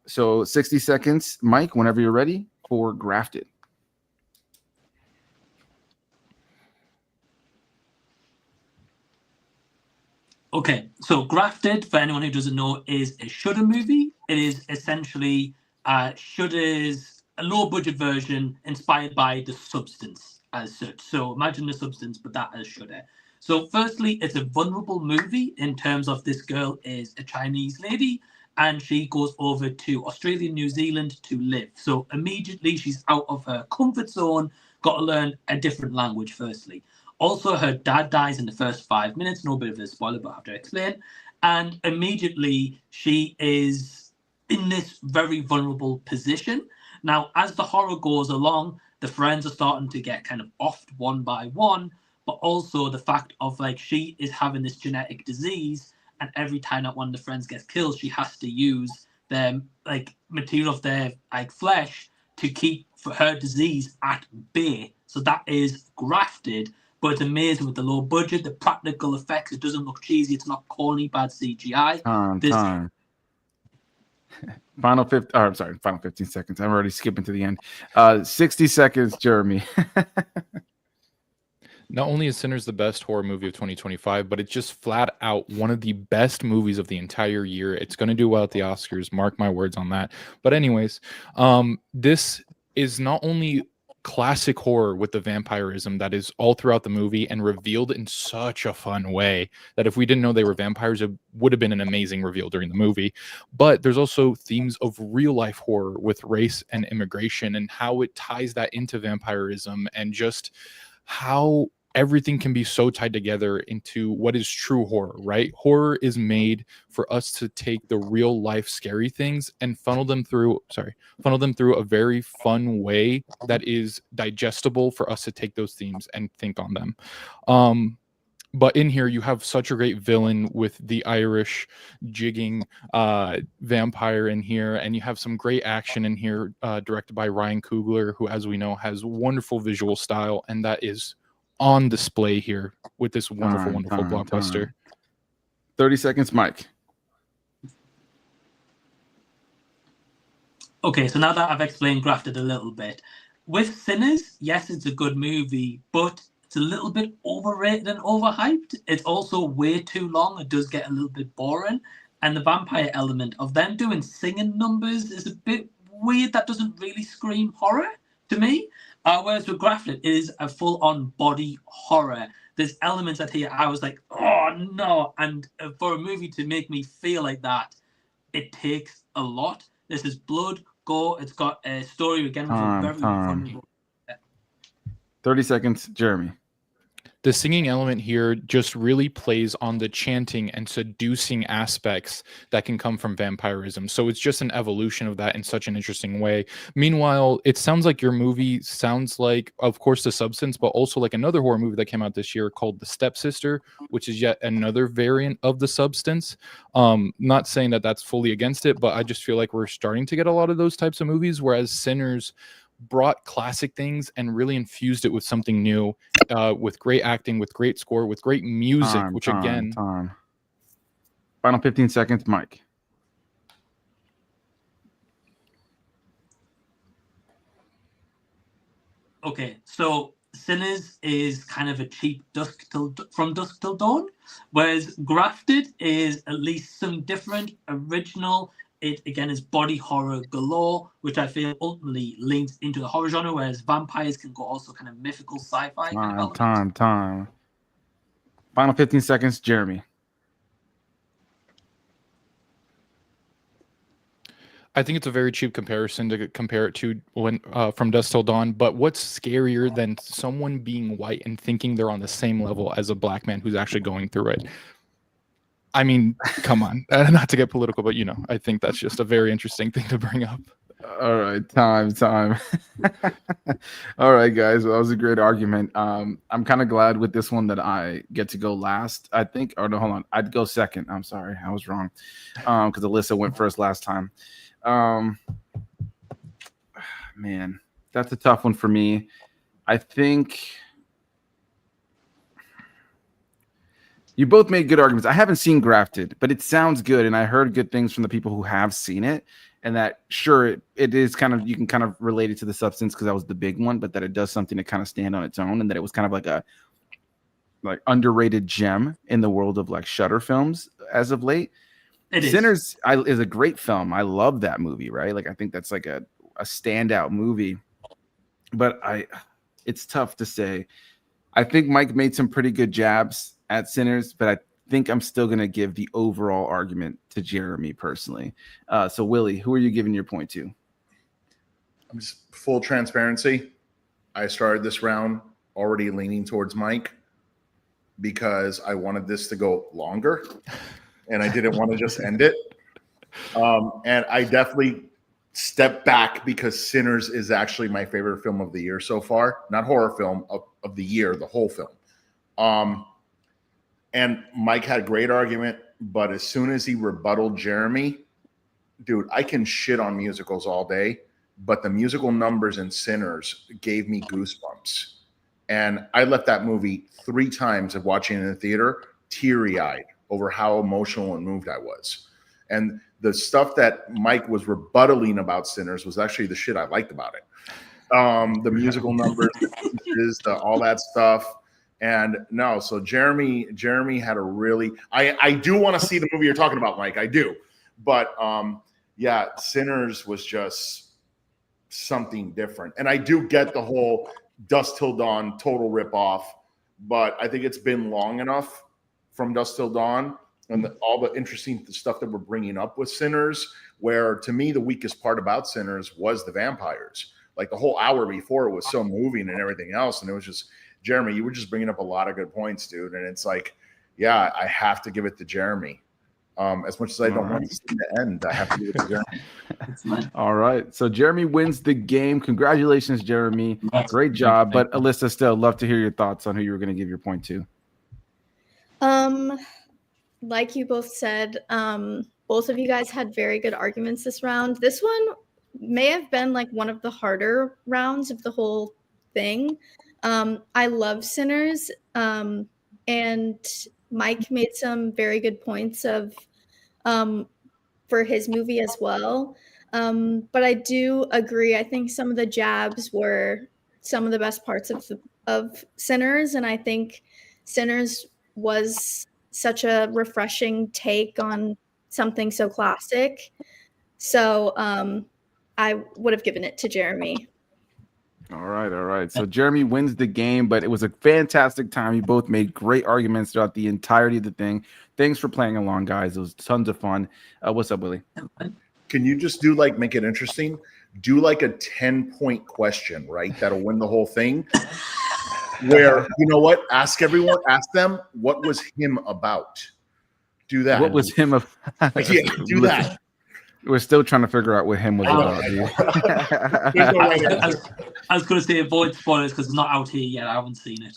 Speaker 1: So 60 seconds, Mike, whenever you're ready for Grafted.
Speaker 4: Okay, so Grafted, for anyone who doesn't know, is a Shudder movie. It is essentially Shudder's a low-budget version inspired by The Substance as such. So imagine The Substance, but that as Shudder. So firstly, it's a vulnerable movie in terms of this girl is a Chinese lady and she goes over to Australia, New Zealand to live. So immediately she's out of her comfort zone, got to learn a different language firstly. Also, her dad dies in the first 5 minutes. No bit of a spoiler, but I have to explain. And immediately she is in this very vulnerable position. Now, as the horror goes along, the friends are starting to get kind of offed one by one, but also the fact of like she is having this genetic disease, and every time that one of the friends gets killed, she has to use their like material of their like flesh to keep her disease at bay. So that is Grafted. But it's amazing with the low budget, the practical effects. It doesn't look cheesy. It's not corny, bad CGI.
Speaker 1: Time. Final 15 seconds. I'm already skipping to the end. 60 seconds, Jeremy.
Speaker 5: Not only is Sinners the best horror movie of 2025, but it's just flat out one of the best movies of the entire year. It's going to do well at the Oscars. Mark my words on that. But anyways, this is not only classic horror with the vampirism that is all throughout the movie and revealed in such a fun way that if we didn't know they were vampires, it would have been an amazing reveal during the movie. But there's also themes of real life horror with race and immigration and how it ties that into vampirism and just how everything can be so tied together into what is true horror, right? Horror is made for us to take the real life scary things and funnel them through a very fun way that is digestible for us to take those themes and think on them. But in here, you have such a great villain with the Irish jigging vampire in here, and you have some great action in here, directed by Ryan Coogler, who, as we know, has wonderful visual style, and that is on display here with this wonderful blockbuster.
Speaker 1: 30 seconds, Mike.
Speaker 4: Okay, so now that I've explained Grafted a little bit, with Sinners, yes, it's a good movie, but it's a little bit overrated and overhyped. It's also way too long. It does get a little bit boring. And the vampire element of them doing singing numbers is a bit weird. That doesn't really scream horror to me. Whereas with Grafted, it is a full-on body horror. There's elements that here I was like, oh no. And for a movie to make me feel like that, it takes a lot. This is blood, Go. It's got a story again with a very vulnerable.
Speaker 1: 30 seconds, Jeremy.
Speaker 5: The singing element here just really plays on the chanting and seducing aspects that can come from vampirism. So it's just an evolution of that in such an interesting way. Meanwhile, it sounds like your movie sounds like, of course, The Substance, but also like another horror movie that came out this year called The Stepsister, which is yet another variant of The Substance. Not saying that that's fully against it, but I just feel like we're starting to get a lot of those types of movies, whereas Sinners brought classic things and really infused it with something new, with great acting, with great score, with great music,
Speaker 1: Time. Final 15 seconds, Mike.
Speaker 4: Okay, so Sinners is kind of a cheap From Dusk Till Dawn, whereas Grafted is at least some different, original. It, again, is body horror galore, which I feel ultimately leans into the horror genre, whereas vampires can go also kind of mythical sci-fi.
Speaker 1: Time. Final 15 seconds, Jeremy.
Speaker 5: I think it's a very cheap comparison to compare it to when From Dusk Till Dawn. But what's scarier than someone being white and thinking they're on the same level as a black man who's actually going through it? I mean, come on. Not to get political, but, you know, I think that's just a very interesting thing to bring up.
Speaker 1: All right, time. All right, guys. Well, that was a great argument. I'm kind of glad with this one that I get to go last, I think. Or no, hold on. I'd go second. I'm sorry. I was wrong. Because Alyssa went first last time. Man, that's a tough one for me. I think you both made good arguments. I haven't seen Grafted, but it sounds good, and I heard good things from the people who have seen it. And that, sure, it is kind of, you can kind of relate it to The Substance because that was the big one, but that it does something to kind of stand on its own, and that it was kind of like a underrated gem in the world of like Shudder films as of late. Sinners is a great film. I love that movie, right? Like I think that's like a standout movie, but it's tough to say. I think Mike made some pretty good jabs at Sinners, but I think I'm still going to give the overall argument to Jeremy personally. So Willy, who are you giving your point to?
Speaker 3: I'm just full transparency. I started this round already leaning towards Mike because I wanted this to go longer and I didn't want to just end it. And I definitely stepped back because Sinners is actually my favorite film of the year so far. Not horror film, of the year, the whole film. And Mike had a great argument, but as soon as he rebutted Jeremy, dude, I can shit on musicals all day, but the musical numbers in Sinners gave me goosebumps. And I left that movie 3 times of watching it in the theater, teary-eyed over how emotional and moved I was. And the stuff that Mike was rebuttaling about Sinners was actually the shit I liked about it. The musical numbers, all that stuff. And no, so Jeremy had a really, I do want to see the movie you're talking about, Mike. I do. But yeah, Sinners was just something different. And I do get the whole Dusk Till Dawn total ripoff, but I think it's been long enough from Dusk Till Dawn and all the interesting stuff that we're bringing up with Sinners, where to me, the weakest part about Sinners was the vampires. Like the whole hour before it was so moving and everything else. And it was just, Jeremy, you were just bringing up a lot of good points, dude. And it's like, yeah, I have to give it to Jeremy. As much as I don't want this thing to end, I have to give it to Jeremy.
Speaker 1: All right. So Jeremy wins the game. Congratulations, Jeremy. Great job. But Alyssa, still love to hear your thoughts on who you were going to give your point to.
Speaker 2: Like you both said, both of you guys had very good arguments this round. This one may have been like one of the harder rounds of the whole thing. I love Sinners, and Mike made some very good points of for his movie as well. But I do agree. I think some of the jabs were some of the best parts of Sinners, and I think Sinners was such a refreshing take on something so classic. So I would have given it to Jeremy.
Speaker 1: All right. So Jeremy wins the game, but it was a fantastic time. You both made great arguments throughout the entirety of the thing. Thanks for playing along, guys. It was tons of fun. What's up, Willy?
Speaker 3: can you just do like make it interesting? Do like a 10-point question, right? That'll win the whole thing. Where you know what? Ask them what was him about. Do that.
Speaker 1: What was him of?
Speaker 3: Yeah, do that.
Speaker 1: We're still trying to figure out what him was about, dude.
Speaker 4: I was going to say avoid spoilers because it's not out here yet. I haven't seen it.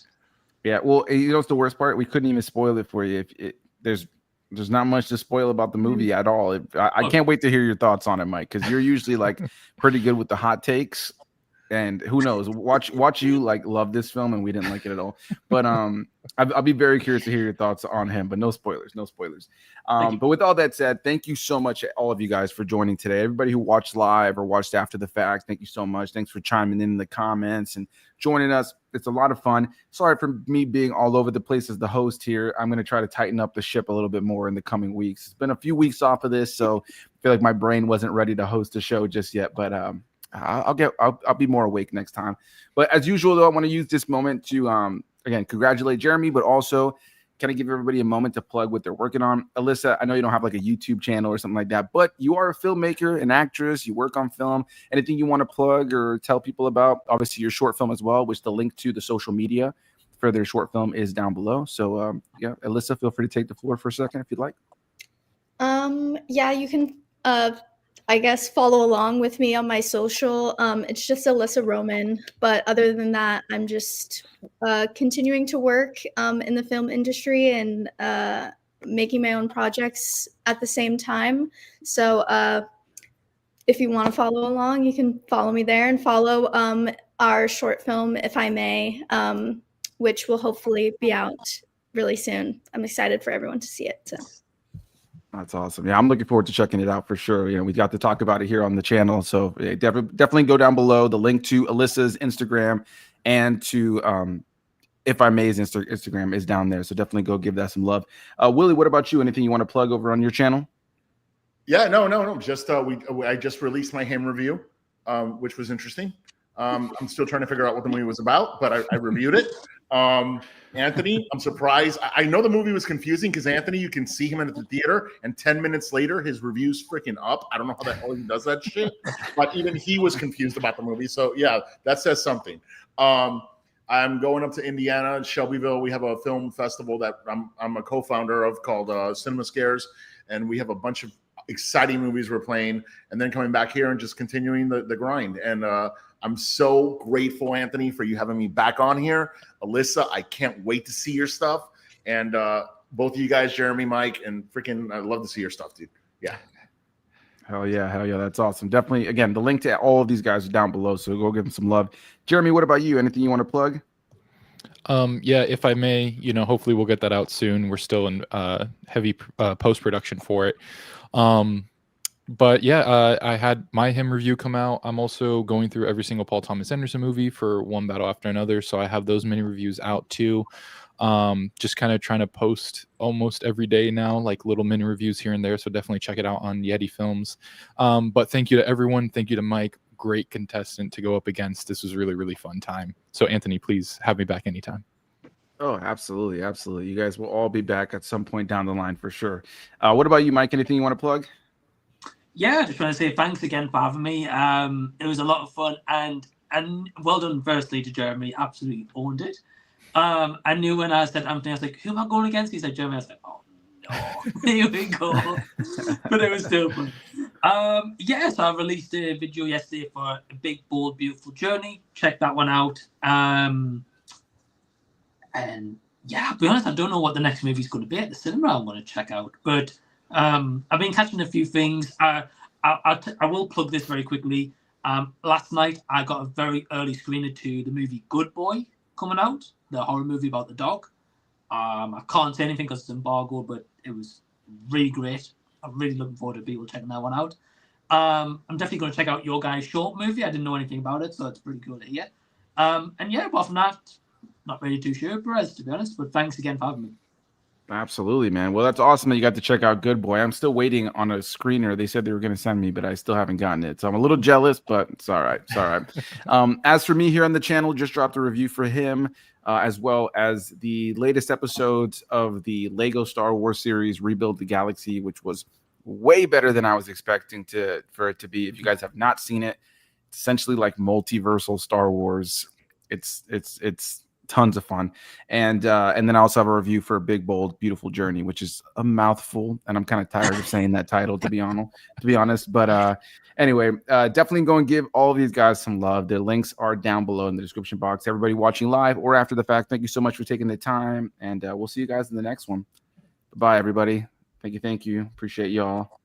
Speaker 1: Yeah, well, you know what's the worst part? We couldn't even spoil it for you. There's not much to spoil about the movie at all. I can't wait to hear your thoughts on it, Mike, because you're usually like pretty good with the hot takes. And who knows? Watch you like love this film, and we didn't like it at all. But I'll be very curious to hear your thoughts on him. But no spoilers. But with all that said, thank you so much, all of you guys, for joining today. Everybody who watched live or watched after the fact, thank you so much. Thanks for chiming in the comments and joining us. It's a lot of fun. Sorry for me being all over the place as the host here. I'm going to try to tighten up the ship a little bit more in the coming weeks. It's been a few weeks off of this, so I feel like my brain wasn't ready to host a show just yet. But I'll be more awake next time. But as usual, though, I want to use this moment to again congratulate Jeremy, but also kind of give everybody a moment to plug what they're working on. Alyssa, I know you don't have like a YouTube channel or something like that, but you are a filmmaker, an actress. You work on film. Anything you want to plug or tell people about? Obviously, your short film as well, which the link to the social media for their short film is down below. So yeah, Alyssa, feel free to take the floor for a second if you'd like.
Speaker 2: Yeah, you can I guess follow along with me on my social. It's just Alyssa Roman, but other than that, I'm just continuing to work in the film industry and making my own projects at the same time. So if you want to follow along, you can follow me there and follow our short film, If I May, which will hopefully be out really soon. I'm excited for everyone to see it. So.
Speaker 1: That's awesome. Yeah, I'm looking forward to checking it out for sure. You know, we got to talk about it here on the channel. So yeah, definitely go down below. The link to Alyssa's Instagram and to If I May's Instagram is down there. So definitely go give that some love. Willy, what about you? Anything you want to plug over on your channel?
Speaker 3: Yeah, no. Just I just released my him review, which was interesting. I'm still trying to figure out what the movie was about, but I reviewed it. Anthony, I'm surprised. I know the movie was confusing because Anthony, you can see him at the theater, and 10 minutes later, his review's freaking up. I don't know how the hell he does that shit, but even he was confused about the movie. So yeah, that says something. I'm going up to Indiana, Shelbyville. We have a film festival that I'm a co-founder of called Cinema Scares, and we have a bunch of exciting movies we're playing, and then coming back here and just continuing the grind. And I'm so grateful, Anthony, for you having me back on here. Alyssa, I can't wait to see your stuff. And both of you guys, Jeremy, Mike, and freaking, I love to see your stuff, dude. Yeah.
Speaker 1: Hell yeah. That's awesome. Definitely, again, the link to all of these guys are down below, so go give them some love. Jeremy, what about you? Anything you want to plug?
Speaker 5: Yeah, If I May, hopefully we'll get that out soon. We're still in heavy post-production for it. But yeah, I had my him review come out. I'm also going through every single Paul Thomas Anderson movie for one battle after another. So I have those mini reviews out too. Just kind of trying to post almost every day now, like little mini reviews here and there. So definitely check it out on Yeti Films. But thank you to everyone. Thank you to Mike. Great contestant to go up against. This was a really, really fun time. So Anthony, please have me back anytime.
Speaker 1: Oh, absolutely. You guys will all be back at some point down the line for sure. What about you, Mike? Anything you want to plug?
Speaker 4: Yeah, just want to say thanks again for having me. It was a lot of fun, and well done firstly to Jeremy. Absolutely owned it. I knew when I said Anthony, I was like, who am I going against? He said Jeremy. I was like, oh no, here we go. But it was still fun. Yeah, so I released a video yesterday for A Big, Bold, Beautiful Journey. Check that one out. And yeah, I'll be honest, I don't know what the next movie is going to be at the cinema I'm going to check out, but I've been catching a few things. I will plug this very quickly. Last night, I got a very early screener to the movie Good Boy coming out, the horror movie about the dog. I can't say anything because it's embargoed, but it was really great. I'm really looking forward to people checking that one out. I'm definitely going to check out your guys' short movie. I didn't know anything about it, so it's pretty cool to hear. And yeah, apart from that, not really too sure, Perez, to be honest, but thanks again for having me.
Speaker 1: Absolutely, man. Well, that's awesome that you got to check out Good Boy. I'm still waiting on a screener. They said they were going to send me, but I still haven't gotten it. So I'm a little jealous, but it's all right. As for me here on the channel, just dropped a review for him, as well as the latest episodes of the Lego Star Wars series, Rebuild the Galaxy, which was way better than I was expecting for it to be. If you guys have not seen it, it's essentially like multiversal Star Wars. It's tons of fun. And then I also have a review for Big Bold Beautiful Journey, which is a mouthful, and I'm kind of tired of saying that title to be honest. But anyway, definitely go and give all of these guys some love. The links are down below in the description box. Everybody watching live or after the fact, thank you so much for taking the time, and we'll see you guys in the next one. Bye, everybody. Thank you. Appreciate y'all.